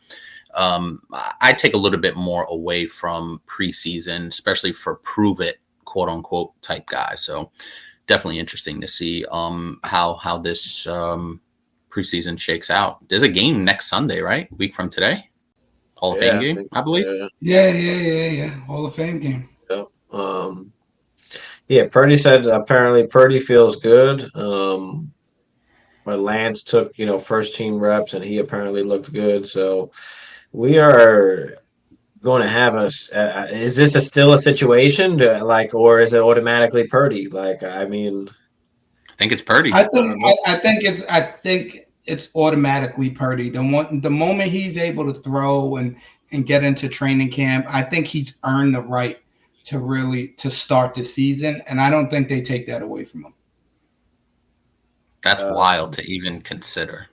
I take a little bit more away from preseason, especially for prove it, quote unquote, type guys. So definitely interesting to see how this preseason shakes out. There's a game next Sunday, right? A week from today. Hall of Fame game, I believe. Yeah. Hall of Fame game. Yeah. Yeah, Purdy said apparently Purdy feels good. But Lance took, you know, first team reps and he apparently looked good. So we are going to have is this still a situation like, or is it automatically Purdy? Like, I mean, I think it's Purdy. I think it's automatically Purdy. The moment he's able to throw and get into training camp, I think he's earned the right to start the season, and I don't think they take that away from him. That's wild to even consider.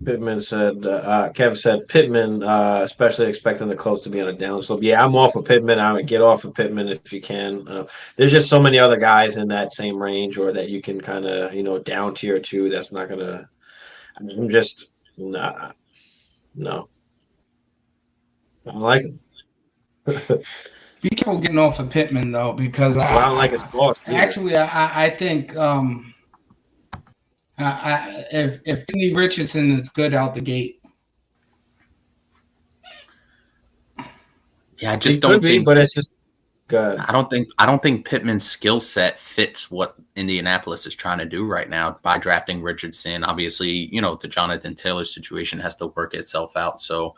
Pittman said, Kev said, Pittman, especially expecting the Colts to be on a downslope. Yeah, I'm off of Pittman. I would get off of Pittman if you can. There's just so many other guys in that same range or that you can kind of, you know, down tier two. That's not going to, I'm just, nah, no. I don't like him. Be careful getting off of Pittman, though, because I don't like his cost. Actually, I think if Anthony Richardson is good out the gate. Yeah, I just don't think. But it's just good. I don't think Pittman's skill set fits what Indianapolis is trying to do right now by drafting Richardson. Obviously, you know, the Jonathan Taylor situation has to work itself out. So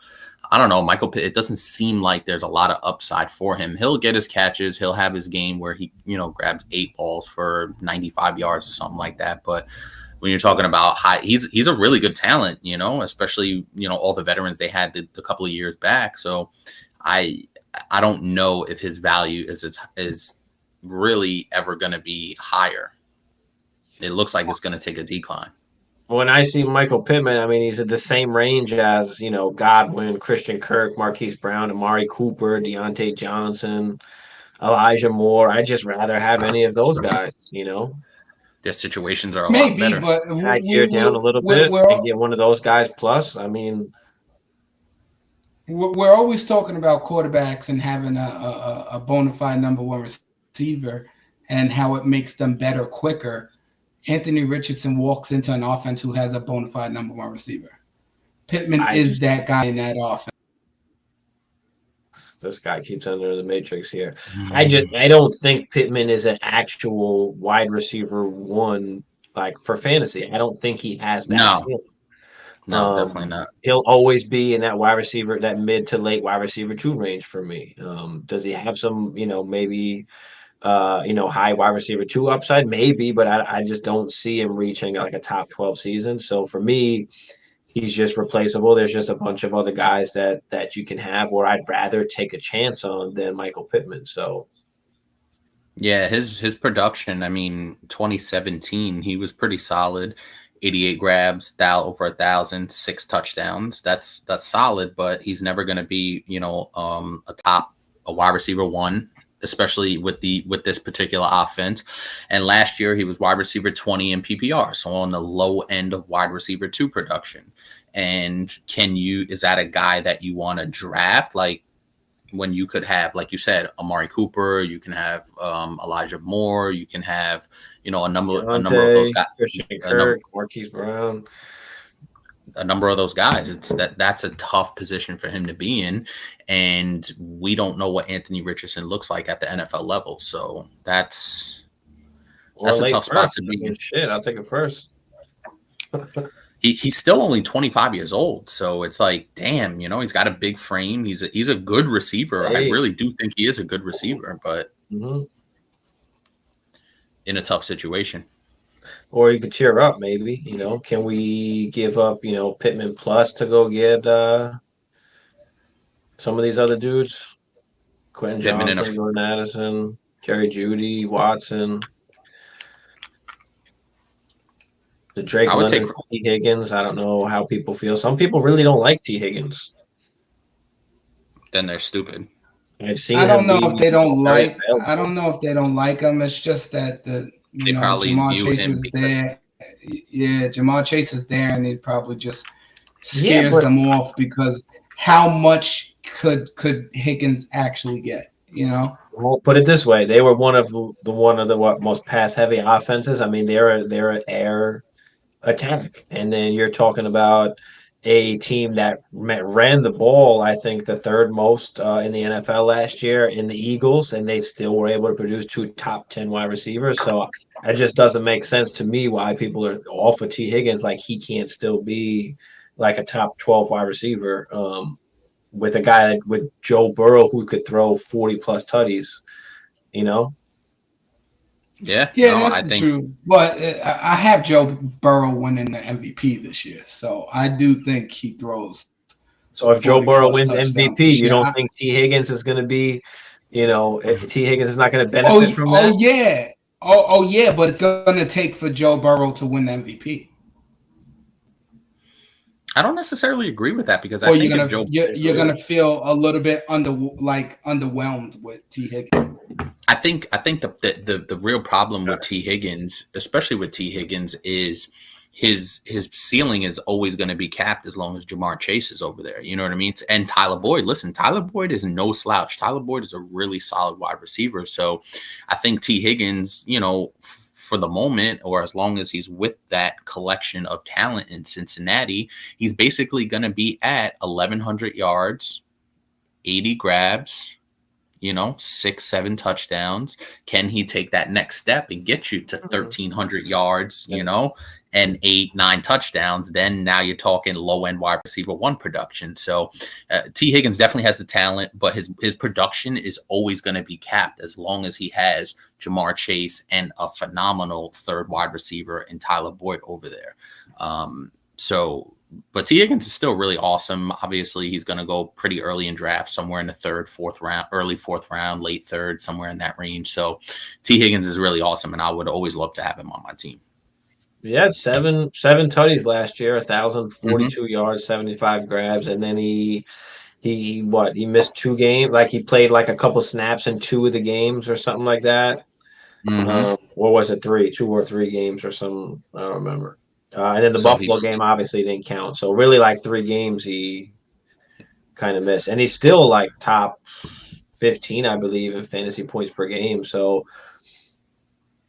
I don't know, Michael Pitt. It doesn't seem like there's a lot of upside for him. He'll get his catches. He'll have his game where he, you know, grabs 8 balls for 95 yards or something like that. But when you're talking about high, he's a really good talent, you know, especially, you know, all the veterans they had the couple of years back. So I don't know if his value is really ever going to be higher. It looks like it's going to take a decline. When I see Michael Pittman, I mean, he's at the same range as, you know, Godwin, Christian Kirk, Marquise Brown, Amari Cooper, Deontay Johnson, Elijah Moore. I'd just rather have any of those guys, you know. Their situations are a lot better. But I tear down a little bit and get one of those guys plus. I mean, we're always talking about quarterbacks and having a bona fide number one receiver and how it makes them better quicker. Anthony Richardson walks into an offense who has a bona fide number one receiver. Pittman is that guy in that offense. This guy keeps under the matrix here. I don't think Pittman is an actual wide receiver one, like for fantasy. I don't think he has that. No, definitely not. He'll always be in that wide receiver, that mid to late wide receiver 2 range for me. Does he have some, you know, maybe you know, high wide receiver 2 upside? Maybe, but I just don't see him reaching like a top 12 season. So for me, he's just replaceable. There's just a bunch of other guys that you can have, or I'd rather take a chance on than Michael Pittman. So Yeah, his production, I mean, 2017, he was pretty solid. 88 grabs, over 1,000, 6 touchdowns. That's solid, but he's never going to be, a wide receiver 1, especially with this particular offense. And last year he was wide receiver 20 in PPR, so on the low end of wide receiver 2 production. And is that a guy that you want to draft? Like, when you could have, like you said, Amari Cooper, you can have Elijah Moore, you can have, a number of those guys, Christian Kirk, Marquise Brown, a number of those guys. That's a tough position for him to be in, and we don't know what Anthony Richardson looks like at the NFL level. So that's a tough spot to be in. Shit, I'll take it first. He's still only 25 years old, so it's like, damn, he's got a big frame. He's a good receiver. Hey. I really do think he is a good receiver, but in a tough situation. Or you could cheer up, maybe. Can we give up, Pittman Plus to go get some of these other dudes? Quentin Johnson, Jordan Addison, Jerry Jeudy, Watson. The Drake London, T. Higgins. I don't know how people feel. Some people really don't like T. Higgins. Then they're stupid. I don't know if they don't like. I don't know if they don't like him. It's just that Jamar Chase is there. Yeah, Jamar Chase is there, and it probably just scares them off because how much could Higgins actually get? Well, put it this way: they were one of the most pass heavy offenses. I mean, they're an air attack, and then you're talking about a team that ran the ball, I think the third most in the NFL last year in the Eagles, and they still were able to produce 2 top 10 wide receivers. So it just doesn't make sense to me why people are off of T. Higgins, like he can't still be like a top 12 wide receiver with a guy with Joe Burrow who could throw 40 plus tutties, Yeah, I think true. But I have Joe Burrow winning the MVP this year, so I do think he throws. So if Joe Burrow wins MVP, you don't think T. Higgins is going to be, if T. Higgins is not going to benefit from that? Oh yeah, oh yeah, but it's going to take for Joe Burrow to win the MVP. I don't necessarily agree with that because I think you're going to feel a little bit underwhelmed with T. Higgins. I think the real problem with T. Higgins, especially with T. Higgins, is his ceiling is always going to be capped as long as Jamar Chase is over there. You know what I mean? And Tyler Boyd. Listen, Tyler Boyd is no slouch. Tyler Boyd is a really solid wide receiver. So I think T. Higgins, for the moment, or as long as he's with that collection of talent in Cincinnati, he's basically going to be at 1,100 yards, 80 grabs, 6-7 touchdowns. Can he take that next step and get you to 1,300 yards, and 8-9 touchdowns? Then now you're talking low end wide receiver 1 production. So T. Higgins definitely has the talent, but his production is always going to be capped as long as he has Jamar Chase and a phenomenal third wide receiver in Tyler Boyd over there. But T. Higgins is still really awesome. Obviously, he's going to go pretty early in draft, somewhere in the 3rd, 4th round, early 4th round, late 3rd, somewhere in that range. So T. Higgins is really awesome, and I would always love to have him on my team. Yeah, seven tutties last year, 1,042 yards, 75 grabs, and then he missed 2 games. Like he played like a couple snaps in 2 of the games or something like that. Or was it 3? 2 or 3 games or something? I don't remember. And then the Buffalo game obviously didn't count. So really like 3 games he kind of missed. And he's still like top 15, I believe, in fantasy points per game. So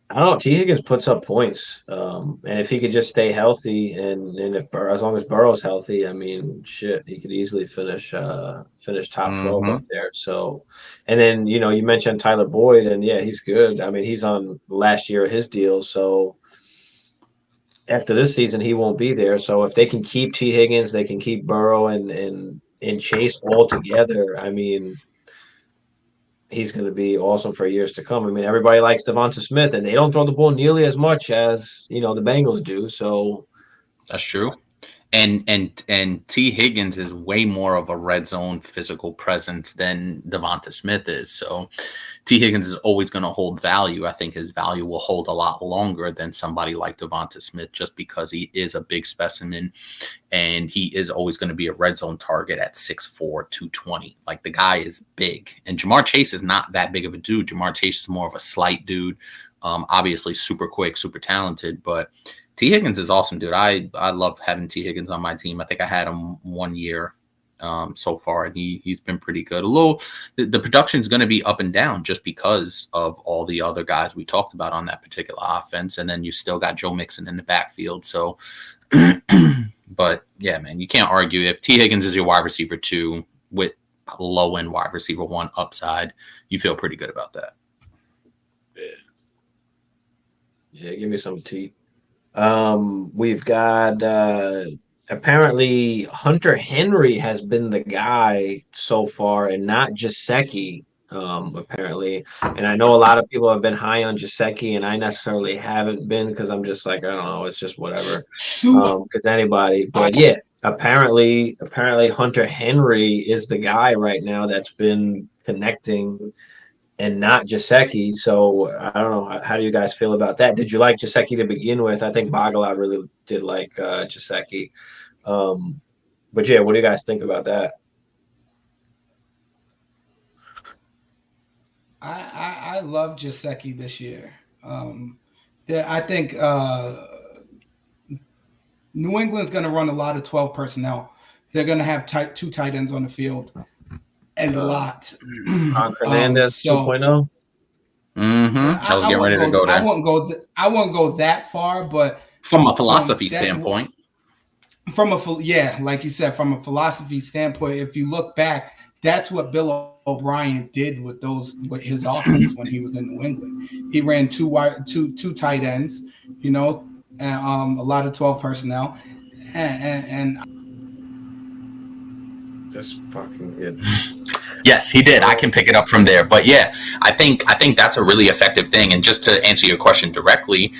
I don't know. T. Higgins puts up points. And if he could just stay healthy and as long as Burrow's healthy, I mean, shit, he could easily finish top 12 up there. So, and then, you mentioned Tyler Boyd, and yeah, he's good. I mean, he's on last year of his deal. So after this season, he won't be there. So if they can keep T. Higgins, they can keep Burrow and Chase all together. I mean, he's going to be awesome for years to come. I mean, everybody likes Devonta Smith, and they don't throw the ball nearly as much as the Bengals do. So that's true. And T. Higgins is way more of a red zone physical presence than Devonta Smith is. So T. Higgins is always going to hold value. I think his value will hold a lot longer than somebody like Devonta Smith, just because he is a big specimen and he is always going to be a red zone target at 6'4", 220. Like, the guy is big. And Jamar Chase is not that big of a dude. Jamar Chase is more of a slight dude. Obviously super quick, super talented, but T. Higgins is awesome, dude. I love having T. Higgins on my team. I think I had him 1 year so far, and he's been pretty good. The production is going to be up and down just because of all the other guys we talked about on that particular offense, and then you still got Joe Mixon in the backfield. So, but yeah, man, you can't argue if T. Higgins is your wide receiver 2 with low end wide receiver 1 upside. You feel pretty good about that. Yeah, give me some T. We've got apparently Hunter Henry has been the guy so far, and not Gesicki, apparently. And I know a lot of people have been high on Gesicki, and I necessarily haven't been, because I'm just like, I don't know, it's just whatever. Because anybody, but yeah, apparently Hunter Henry is the guy right now that's been connecting, and not Gesicki. So I don't know. How do you guys feel about that? Did you like Gesicki to begin with? I think Bagala really did like Gesicki. But yeah, what do you guys think about that? I love Gesicki this year. I think New England's going to run a lot of 12 personnel. They're going to have 2 tight ends on the field. And a lot. Hernandez 2.0. I was getting ready to go there. I won't go that far, but from a philosophy standpoint. Like you said, from a philosophy standpoint, if you look back, that's what Bill O'Brien did with his offense when he was in New England. He ran two tight ends, and a lot of 12 personnel, and that's fucking good. Yes, he did. I can pick it up from there. But yeah, I think that's a really effective thing. And just to answer your question directly,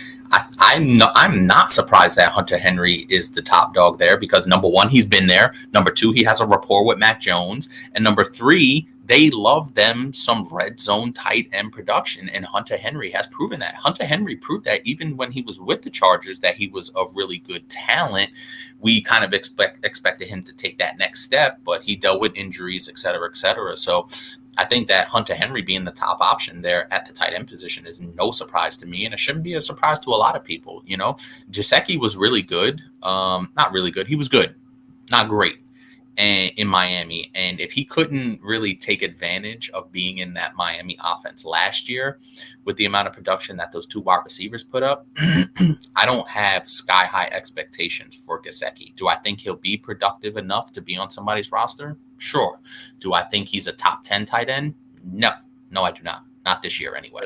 I'm not surprised that Hunter Henry is the top dog there, because number 1, he's been there. Number 2, he has a rapport with Mac Jones. And number 3, they love them some red zone tight end production. And Hunter Henry has proven that. Hunter Henry proved that even when he was with the Chargers, that he was a really good talent. We kind of expected him to take that next step, but he dealt with injuries, et cetera, et cetera. So I think that Hunter Henry being the top option there at the tight end position is no surprise to me, and it shouldn't be a surprise to a lot of people. Gesicki was really good. Not really good. He was good, not great, in Miami. And if he couldn't really take advantage of being in that Miami offense last year with the amount of production that those 2 wide receivers put up, I don't have sky high expectations for Gesicki. Do I think he'll be productive enough to be on somebody's roster? Sure. Do I think he's a top 10 tight end? No, I do not. Not this year anyway.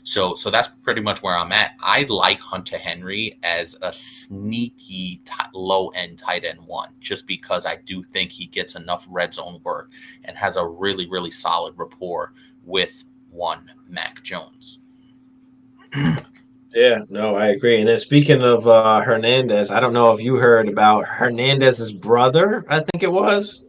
So that's pretty much where I'm at. I like Hunter Henry as a sneaky low-end tight end 1, just because I do think he gets enough red zone work and has a really, really solid rapport with one Mac Jones. Yeah, no, I agree. And then speaking of Hernandez, I don't know if you heard about Hernandez's brother, I think it was.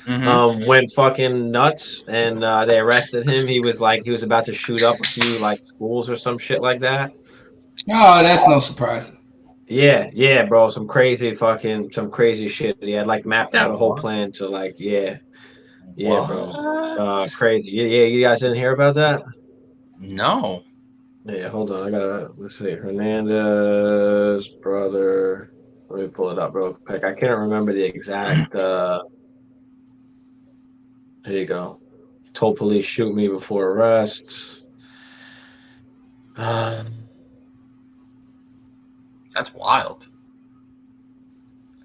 Went fucking nuts, and they arrested him. He was about to shoot up a few schools or some shit like that. Oh, that's no surprise. Yeah, bro. Some crazy shit. He had mapped out a whole plan to bro. Crazy. Yeah, you guys didn't hear about that? No. Yeah, hold on. Let's see. Hernandez brother. Let me pull it up real quick. I can't remember the exact. Here you go. Told police shoot me before arrest. That's wild.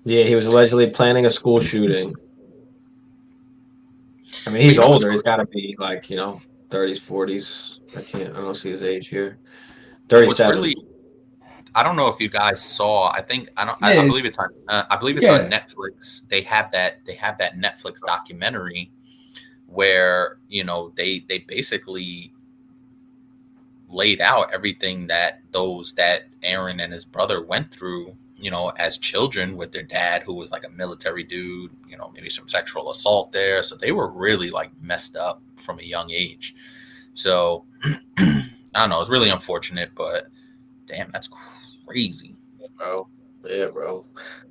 Yeah, he was allegedly planning a school shooting. I mean, he's older. He's got to be 30s, 40s. I don't see his age here. 37. I don't know if you guys saw. I believe it's on. I believe it's on Netflix. They have that Netflix documentary where they basically laid out everything that Aaron and his brother went through as children with their dad, who was like a military dude, maybe some sexual assault there. So they were really like messed up from a young age. So I don't know. It's really unfortunate, but damn, that's crazy. Bro. Yeah, bro.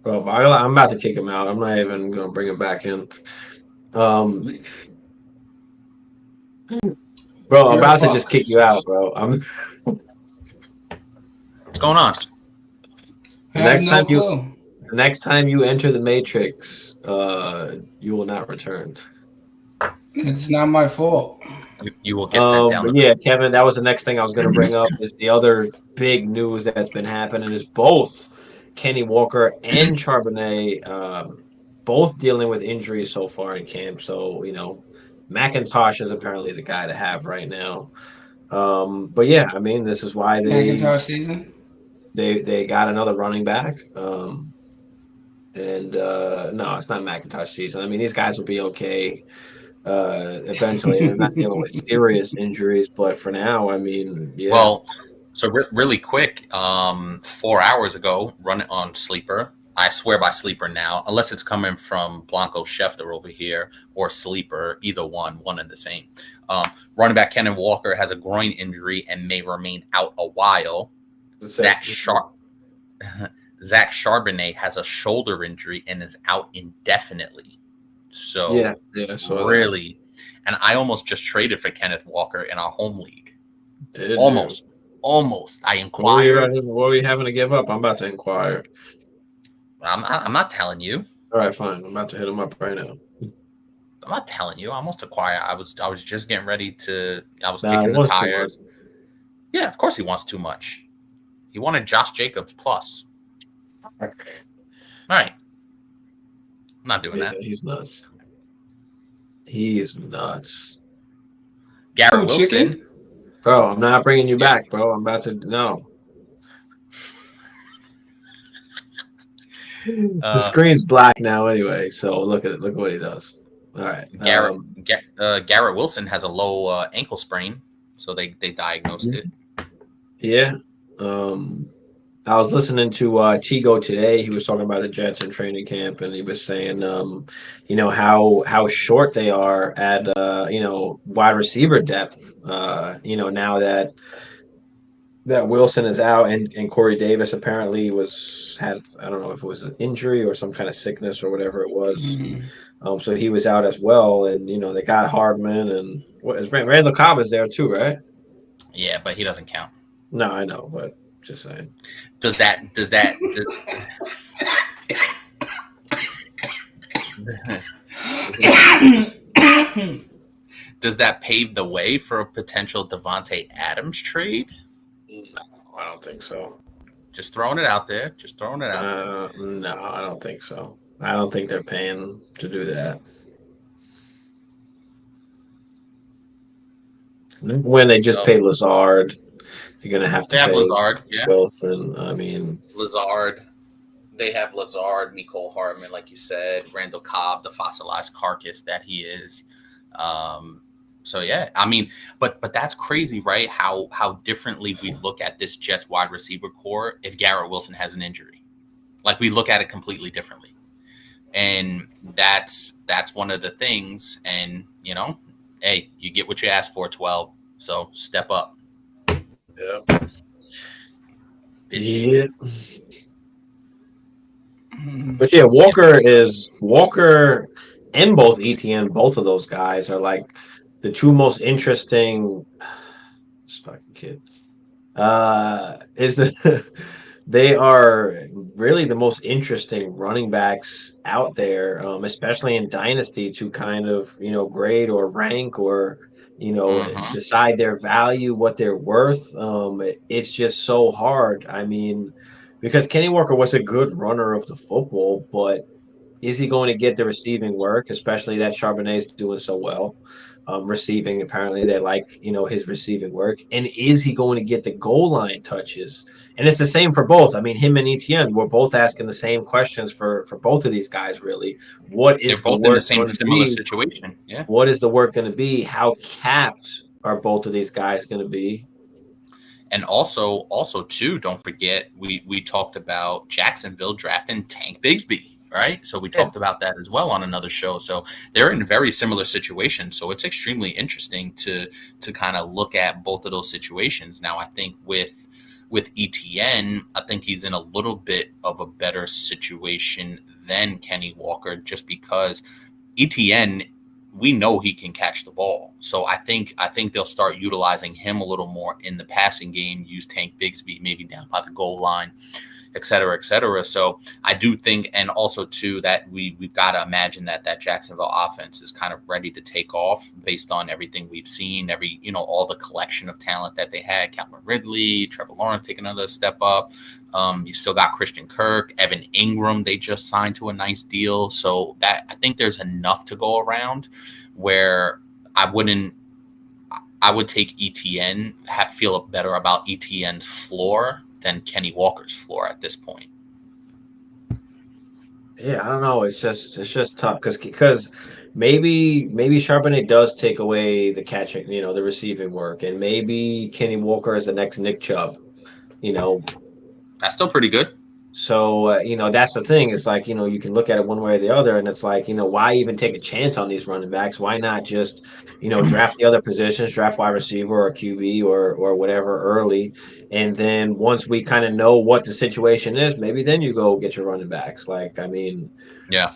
I'm about to kick him out. I'm not even going to bring him back in. Bro, I'm about to just kick you out, bro. What's going on? The next time you enter the Matrix, you will not return. It's not my fault. You will get sent down. Yeah, Kevin, that was the next thing I was going to bring up. Is the other big news that's been happening is both Kenny Walker and Charbonnet, both dealing with injuries so far in camp. So McIntosh is apparently the guy to have right now. But yeah, I mean, this is why McIntosh season. They got another running back. No, it's not McIntosh season. I mean, these guys will be okay eventually. They're not dealing with serious injuries, but for now, I mean, yeah. Well, so really quick, 4 hours ago, run it on Sleeper. I swear by Sleeper now, unless it's coming from Blanco Schefter over here or Sleeper, either one and the same. Running back Kenny Walker has a groin injury and may remain out a while. Zach Charbonnet has a shoulder injury and is out indefinitely. So yeah, really, and I almost just traded for Kenneth Walker in our home league. Almost. I inquired. What were you having to give up? I'm about to inquire. I'm not telling you. All right, fine. I'm about to hit him up right now. I'm not telling you. I almost acquired. I was just getting ready to. I was kicking the tires. Yeah, of course he wants too much. He wanted Josh Jacobs plus. All right. I'm not doing that. He's nuts. He is nuts. Garrett Wilson. Bro, I'm not bringing you back, bro. I'm about to. No. The screen's black now anyway, so look what he does. All right. Garrett Wilson has a low ankle sprain, so they diagnosed it. Yeah. I was listening to Tigo today. He was talking about the Jets in training camp, and he was saying, how short they are at, wide receiver depth. Now that Wilson is out and Corey Davis apparently had I don't know if it was an injury or some kind of sickness or whatever it was. Mm-hmm. So he was out as well, and they got Hardman and Randall Cobb is there too, right? Yeah, but he doesn't count. No, I know, but. Just saying. Does that pave the way for a potential Devontae Adams trade? No, I don't think so. Just throwing it out there. No, I don't think so. I don't think they're paying to do that. When they just pay Lazard. You're gonna have to pay Lazard, yeah. Wilson. I mean, Lazard. They have Lazard, Nicole Hardman, like you said, Randall Cobb, the fossilized carcass that he is. So yeah, I mean, but that's crazy, right? How differently we look at this Jets wide receiver core if Garrett Wilson has an injury. Like we look at it completely differently, and that's one of the things. And hey, you get what you asked for, 12. So step up. Yeah. Yeah. But yeah, Walker and both ETN, both of those guys are like the two most interesting. This fucking kid. They are really the most interesting running backs out there, especially in Dynasty, to kind of grade or rank or decide their value, what they're worth. It's just so hard. I mean, because Kenny Walker was a good runner of the football, but is he going to get the receiving work, especially that Charbonnet is doing so well? Receiving, apparently they like his receiving work, and is he going to get the goal line touches? And it's the same for both. I mean, him and ETN were both asking the same questions for both of these guys. Really, what is they're both in the same similar situation? Yeah. What is the work going to be? How capped are both of these guys going to be? And also too, don't forget we talked about Jacksonville drafting Tank Bigsby, right? So we talked about that as well on another show. So they're in very similar situations. So it's extremely interesting to kind of look at both of those situations. Now, I think with ETN, I think he's in a little bit of a better situation than Kenny Walker, just because ETN, we know he can catch the ball. So I think they'll start utilizing him a little more in the passing game, use Tank Bigsby maybe down by the goal line, et cetera, et cetera. So I do think, and also too, that we've got to imagine that Jacksonville offense is kind of ready to take off based on everything we've seen, all the collection of talent that they had. Calvin Ridley, Trevor Lawrence take another step up. You still got Christian Kirk, Evan Ingram. They just signed to a nice deal. So that I think there's enough to go around where I would take ETN, feel better about ETN's floor than Kenny Walker's floor at this point. Yeah, I don't know. It's just tough because maybe Charbonnet does take away the catching, the receiving work, and maybe Kenny Walker is the next Nick Chubb. That's still pretty good. So, that's the thing. It's like, you can look at it one way or the other, and it's like, why even take a chance on these running backs? Why not just, draft the other positions, draft wide receiver or QB or whatever early. And then once we kind of know what the situation is, maybe then you go get your running backs. Like, I mean, yeah.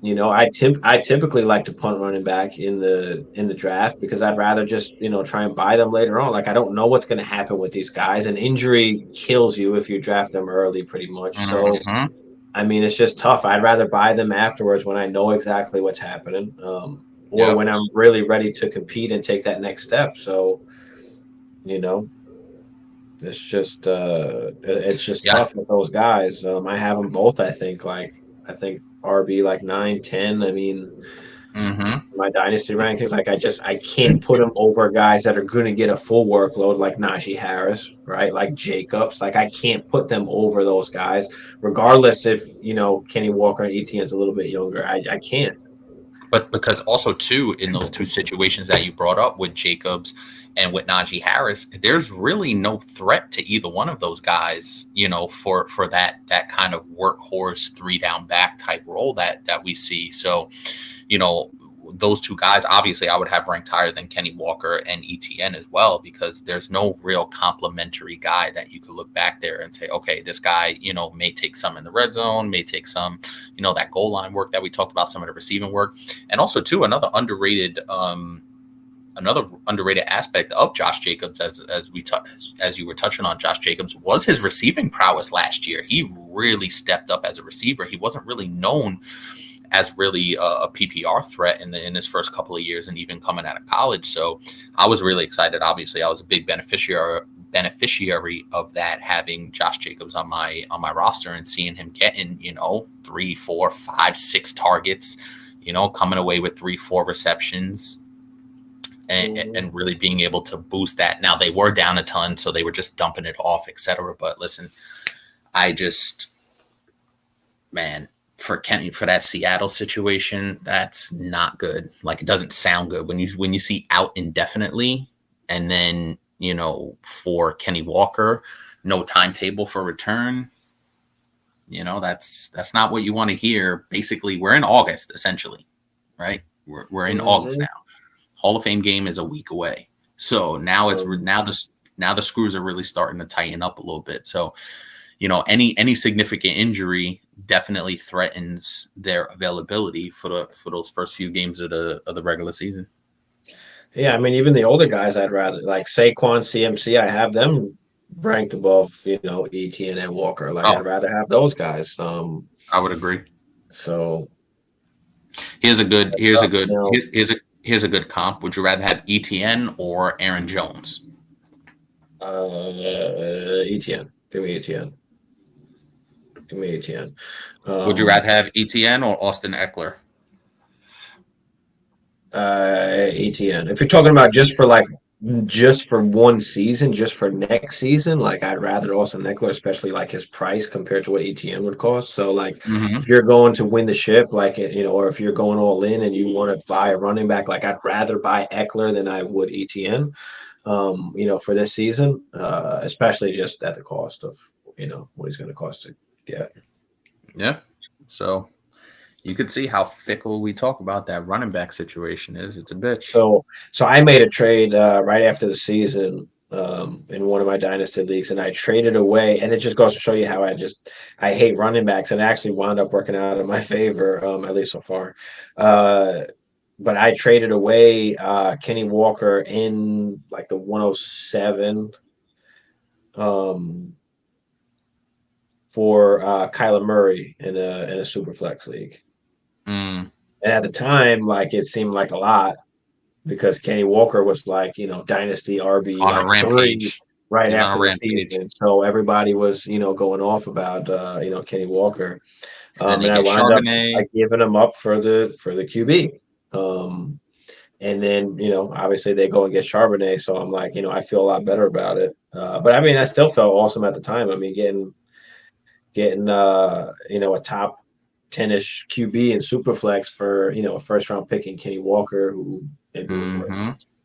I typically like to punt running back in the draft because I'd rather just try and buy them later on. Like I don't know what's going to happen with these guys. An injury kills you if you draft them early, pretty much. So I mean, it's just tough. I'd rather buy them afterwards when I know exactly what's happening, or when I'm really ready to compete and take that next step. So it's just tough with those guys. I have them both. I think RB like 9, 10. I mean, my dynasty rankings, I can't put them over guys that are going to get a full workload like Najee Harris, right? Like Jacobs. Like I can't put them over those guys, regardless if Kenny Walker and ETN's a little bit younger. I can't. But because also too in those two situations that you brought up with Jacobs and with Najee Harris, there's really no threat to either one of those guys, for that kind of workhorse 3-down back type role that we see. So, those two guys, obviously I would have ranked higher than Kenny Walker and ETN as well, because there's no real complementary guy that you could look back there and say, okay, this guy, may take some in the red zone, may take some, that goal line work that we talked about, some of the receiving work. And also too, another underrated aspect of Josh Jacobs, as you were touching on Josh Jacobs, was his receiving prowess last year. He really stepped up as a receiver. He wasn't really known as really a PPR threat in his first couple of years, and even coming out of college. So I was really excited. Obviously, I was a big beneficiary of that, having Josh Jacobs on my roster and seeing him getting 3, 4, 5, 6 targets, coming away with 3, 4 receptions. And really being able to boost that. Now they were down a ton, so they were just dumping it off, etc. But listen, for Kenny, for that Seattle situation, that's not good. Like it doesn't sound good when you see out indefinitely, and then for Kenny Walker, no timetable for return. That's not what you want to hear. Basically, we're in August, essentially, right? We're in August now. Hall of Fame game is a week away. So now the screws are really starting to tighten up a little bit. So, any significant injury definitely threatens their availability for those first few games of the regular season. Yeah, I mean, even the older guys, I'd rather like Saquon, CMC. I have them ranked above, ETN and Walker. Like I'd rather have those guys. I would agree. So here's a good comp. Would you rather have ETN or Aaron Jones? ETN. Give me ETN. Would you rather have ETN or Austin Eckler? ETN. If you're talking about just for one season, just for next season, like I'd rather Austin Eckler, especially like his price compared to what ETN would cost. So like if you're going to win the ship, like or if you're going all in and you want to buy a running back, like I'd rather buy Eckler than I would ETN. for this season, especially just at the cost of, what he's going to cost to get. Yeah. So you could see how fickle we talk about that running back situation is. It's a bitch. So I made a trade right after the season in one of my dynasty leagues, and I traded away. And it just goes to show you how I hate running backs, and it actually wound up working out in my favor, at least so far. But I traded away Kenny Walker in like the 107 for Kyler Murray in a super flex league. And at the time, like, it seemed like a lot because Kenny Walker was like, dynasty RB on like a rampage right after the season. So everybody was, going off about Kenny Walker. And I wound up like giving him up for the QB. And then, obviously they go and get Charbonnet. So I'm like, I feel a lot better about it. But I mean, I still felt awesome at the time. I mean, getting a top 10-ish QB in Superflex for, a first round pick in Kenny Walker, who maybe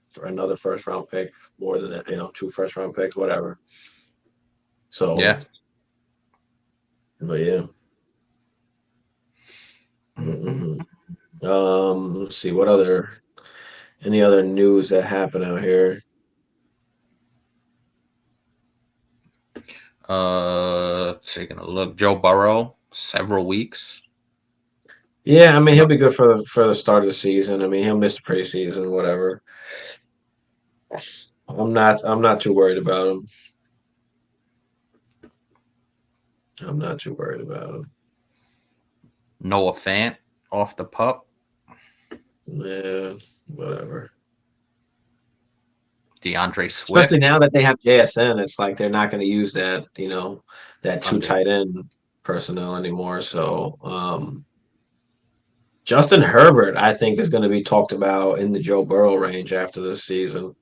for another first round pick, more than that, 2 first round picks, whatever. So yeah. But yeah. Let's see any other news that happened out here. Taking a look, Joe Burrow, several weeks. Yeah, I mean, he'll be good for the start of the season. I mean, he'll miss the preseason, whatever. I'm not too worried about him. Noah Fant off the pup. Yeah, whatever. DeAndre Swift. Especially now that they have JSN, it's like they're not going to use that, that 2 tight end personnel anymore. So Justin Herbert, I think, is going to be talked about in the Joe Burrow range after this season.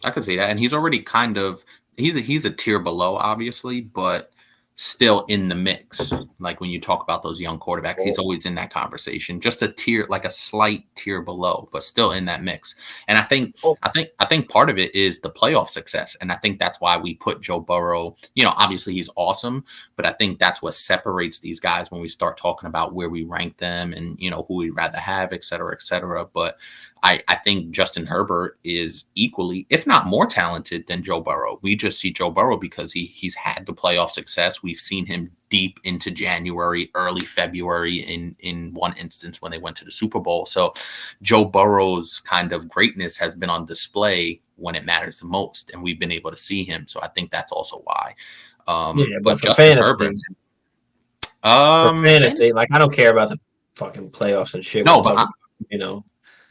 I could see that. And he's already kind of he's a tier below, obviously, but still in the mix. Like when you talk about those young quarterbacks, he's always in that conversation. Just a tier, like a slight tier below, but still in that mix. And I think part of it is the playoff success. And I think that's why we put Joe Burrow, obviously he's awesome, but I think that's what separates these guys when we start talking about where we rank them and, who we'd rather have, et cetera, et cetera. But I think Justin Herbert is equally, if not more talented than Joe Burrow. We just see Joe Burrow because he's had the playoff success. We've seen him deep into January, early February in one instance when they went to the Super Bowl. So Joe Burrow's kind of greatness has been on display when it matters the most, and we've been able to see him. So I think that's also why. But for Justin Herbert, for fantasy, like, I don't care about the fucking playoffs and shit. No, but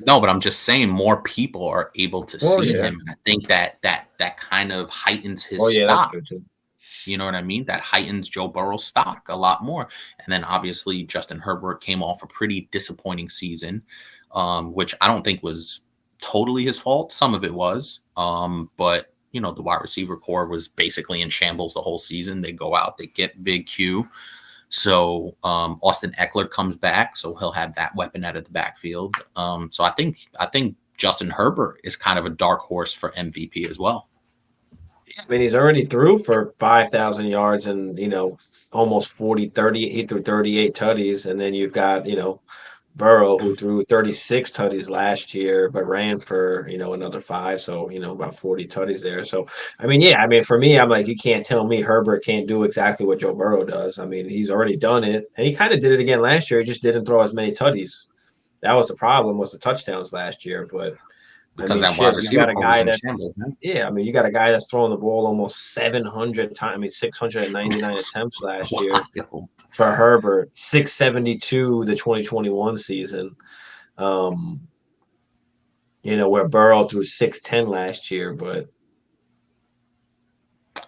No, but I'm just saying more people are able to see him. And I think that kind of heightens his stock. You know what I mean? That heightens Joe Burrow's stock a lot more. And then obviously Justin Herbert came off a pretty disappointing season, which I don't think was totally his fault. Some of it was. But, the wide receiver core was basically in shambles the whole season. They go out, they get Big Q. So Austin Eckler comes back, so he'll have that weapon out of the backfield. So I think Justin Herbert is kind of a dark horse for MVP as well. I mean, he's already threw for 5,000 yards and, almost 30. He threw 38 tutties, and then you've got, Burrow, who threw 36 tutties last year, but ran for, another 5. So, about 40 tutties there. So, I mean, for me, I'm like, you can't tell me Herbert can't do exactly what Joe Burrow does. I mean, he's already done it. And he kind of did it again last year. He just didn't throw as many tutties. That was the problem, was the touchdowns last year. But because you got a guy that's you got a guy that's throwing the ball almost 700 times. I mean, 699 attempts last year for Herbert, 672 the 2021 season. Where Burrow threw 610 last year, but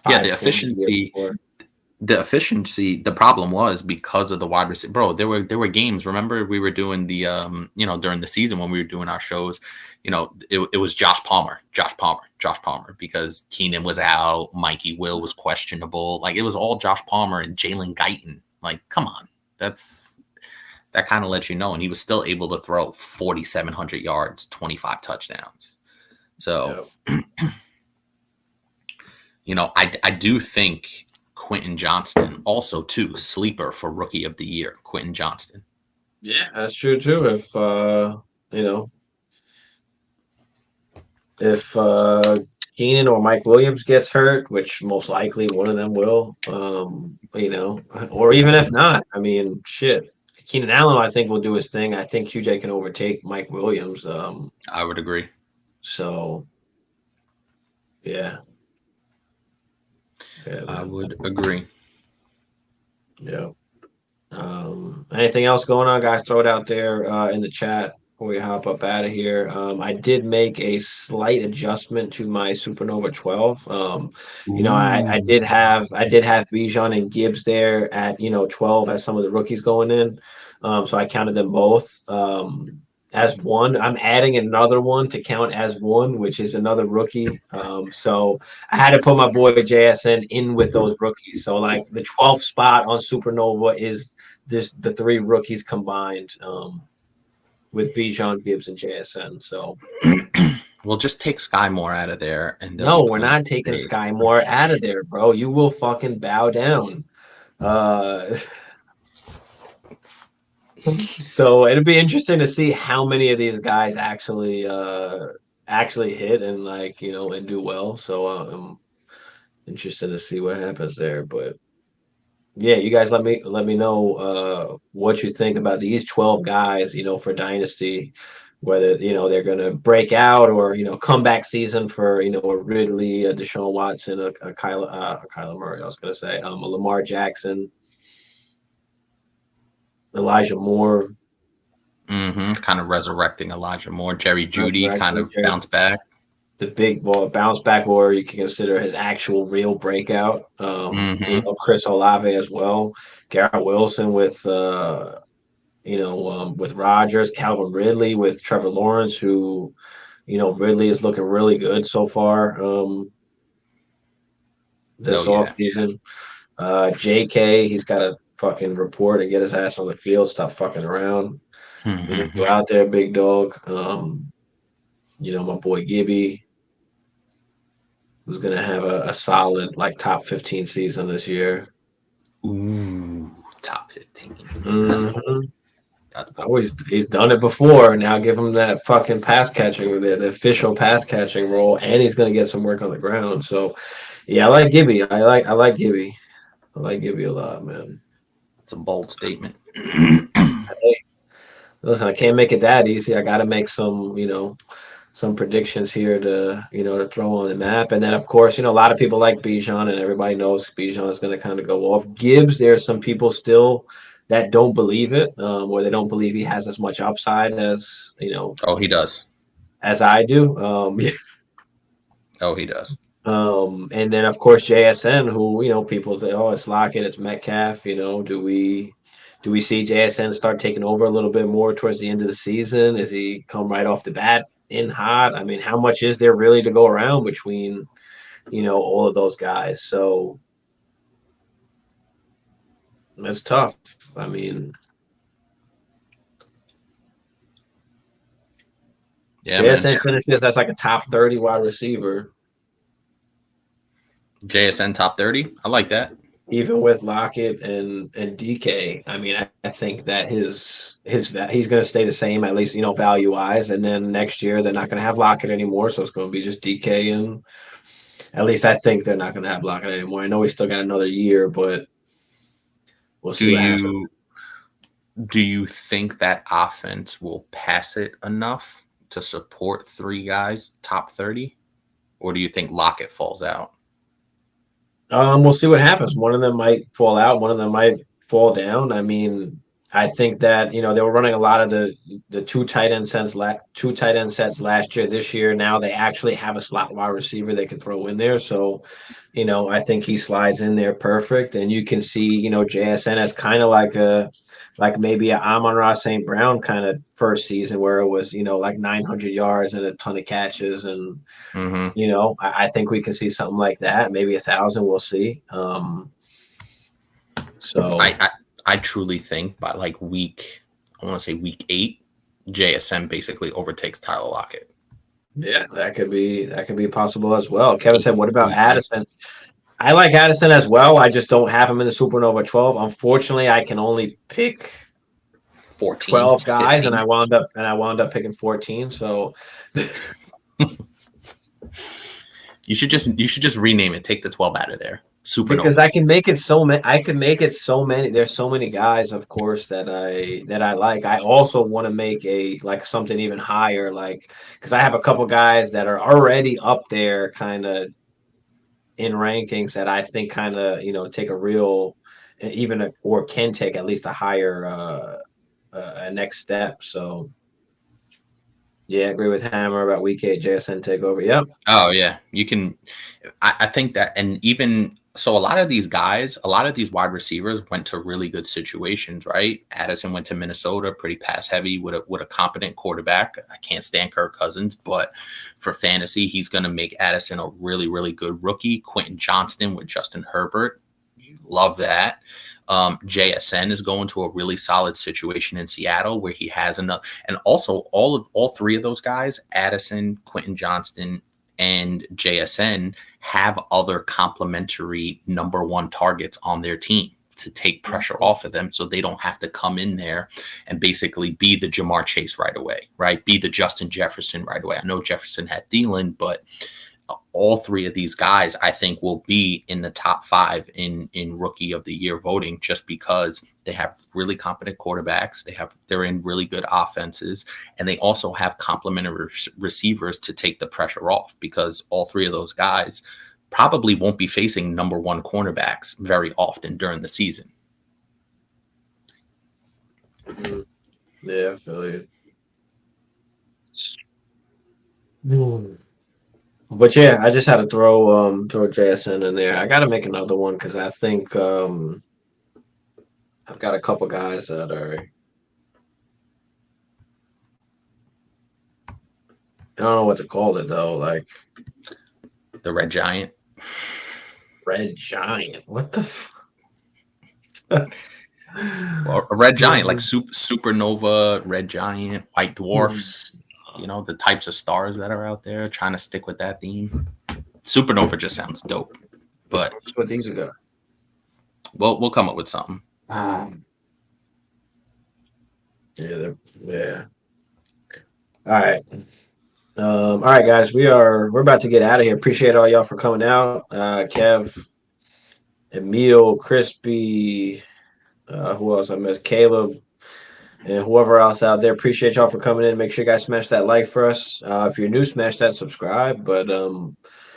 the efficiency. The problem was because of the wide receiver. Bro, there were games. Remember, we were doing the during the season when we were doing our shows. It was Josh Palmer because Keenan was out, Mikey Will was questionable. Like, it was all Josh Palmer and Jalen Guyton. Like, come on, that kind of lets you know. And he was still able to throw 4,700 yards, 25 touchdowns. So, you know, I do think Quentin Johnston also too, sleeper for rookie of the year, Quentin Johnston. Yeah, that's true too. If you know, if Keenan or Mike Williams gets hurt, which most likely one of them will, you know, or even if not, I mean, shit. Keenan Allen, I think, will do his thing. I think QJ can overtake Mike Williams. I would agree. So, yeah. I would agree. Yeah. Anything else going on, guys? Throw it out there in the chat before we hop up out of here. I did make a slight adjustment to my Supernova 12. You know, I did have Bijan and Gibbs there at 12 as some of the rookies going in. So I counted them both as one. I'm adding another one to count as one, which is another rookie. So I had to put my boy JSN in with those rookies. So like the 12th spot on Supernova is just the three rookies combined with Bijan, Gibbs, and JSN. So we'll just take Sky Moore out of there. And no, we're not taking Sky Moore out of there, bro. You will fucking bow down. So it'll be interesting to see how many of these guys actually hit and and do well. So I'm interested to see what happens there. But yeah, you guys let me know what you think about these 12 guys, for Dynasty, whether they're gonna break out or comeback season for a Ridley, a Deshaun Watson, a Kyler Murray. I was gonna say a Lamar Jackson, Elijah Moore. Kind of resurrecting Elijah Moore. Jerry Jeudy kind of bounce back. The big bounce back, or you can consider his actual real breakout. Chris Olave as well. Garrett Wilson with with Rodgers, Calvin Ridley with Trevor Lawrence, who Ridley is looking really good so far this offseason. JK, he's got to fucking report and get his ass on the field. Stop fucking around. Go out there, big dog. My boy Gibby, who's gonna have a solid top 15 season this year. Ooh, top 15. He's done it before. Now give him that fucking pass catching, the official pass catching role, and he's gonna get some work on the ground. So, yeah, I like Gibby. I like Gibby. I like Gibby a lot, man. It's a bold statement. Hey, listen, I can't make it that easy. I got to make some predictions here to throw on the map. And then, of course, a lot of people like Bijan, and everybody knows Bijan is going to kind of go off. Gibbs, there's some people still that don't believe it, or they don't believe he has as much upside as, Oh, he does. As I do. Oh, he does. And then, of course, JSN, who, people say, oh, it's Lockett, it's Metcalf. Do we see JSN start taking over a little bit more towards the end of the season? Is he come right off the bat in hot? I mean, how much is there really to go around between, all of those guys? So it's tough. I mean, yeah, JSN finishes as like a top 30 wide receiver. JSN top 30. I like that. Even with Lockett and DK, I mean, I think that he's going to stay the same, at least, value wise. And then next year they're not going to have Lockett anymore, so it's going to be just DK. And at least I think they're not going to have Lockett anymore. I know he's still got another year, but we'll see. Do you think that offense will pass it enough to support three guys top 30, or do you think Lockett falls out? We'll see what happens. One of them might fall out. One of them might fall down. I mean, I think that they were running a lot of the two tight end sets last year. This year, now they actually have a slot wide receiver they can throw in there. So, I think he slides in there perfect. And you can see, JSN as kind of like maybe a Amon-Ra St. Brown kind of first season where it was, like 900 yards and a ton of catches. And, I think we can see something like that. Maybe 1,000, we'll see. So I truly think by week 8, JSN basically overtakes Tyler Lockett. Yeah, that could be possible as well. Kevin said, "What about Addison?" I like Addison as well. I just don't have him in the Supernova 12. Unfortunately, I can only pick 14, 12 guys, 15. and I wound up picking 14. So you should just rename it. Take the 12 out of there. Supernova. Because I can make it so many. I can make it so many. There's so many guys, of course, that I like. I also want to make something even higher, because I have a couple guys that are already up there, kind of in rankings that I think kind of take a real, or can take at least a higher a next step. So yeah, I agree with Hammer about week 8 JSN takeover. Yep. Oh yeah, you can. I think that, and even so, a lot of these guys, a lot of these wide receivers went to really good situations, right? Addison went to Minnesota, pretty pass heavy with a competent quarterback. I can't stand Kirk Cousins, but for fantasy, he's going to make Addison a really, really good rookie. Quentin Johnston with Justin Herbert, you love that. JSN is going to a really solid situation in Seattle where he has enough, and also all three of those guys, Addison, Quentin Johnston, and JSN, have other complementary number one targets on their team to take pressure off of them, so they don't have to come in there and basically be the Jamar Chase right away, right? Be the Justin Jefferson right away. I know Jefferson had Thielen, but all three of these guys, I think, will be in the top 5 in rookie of the year voting, just because they have really competent quarterbacks. They're in really good offenses, and they also have complementary receivers to take the pressure off, because all three of those guys probably won't be facing number one cornerbacks very often during the season. Yeah, I feel you. But yeah, I just had to throw JSN in there. I got to make another one because I think I've got a couple guys that are. I don't know what to call it though. Like the Red Giant. Red Giant. What the? Well, a Red Giant, like Supernova, Red Giant, White Dwarfs. The types of stars that are out there, trying to stick with that theme. Supernova just sounds dope, but that's what these are. We'll come up with something. Yeah. All right. All right, guys. We're about to get out of here. Appreciate all y'all for coming out. Kev, Emil, Crispy, who else I missed? Caleb, and whoever else out there. Appreciate y'all for coming in. Make sure you guys smash that like for us. If you're new, smash that subscribe. But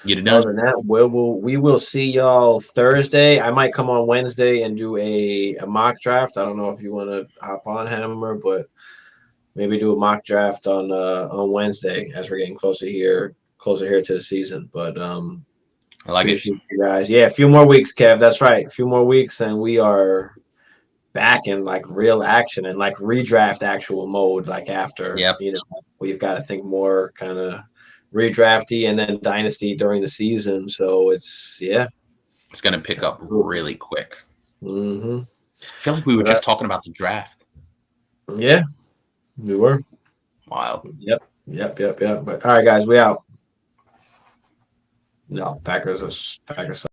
get it done. Other than that, we will see y'all Thursday. I might come on Wednesday and do a mock draft. I don't know if you want to hop on, Hammer, but maybe do a mock draft on Wednesday as we're getting closer here to the season. But I like it, you guys. Yeah, a few more weeks, Kev. That's right. A few more weeks, and we are back in like real action and like redraft actual mode. Like after, we've got to think more kind of redrafty and then Dynasty during the season. So it's going to pick up really quick. Mm-hmm. I feel like we were just talking about the draft. Yeah, we were. Wow. Yep. But all right, guys, we out. No, Packers suck.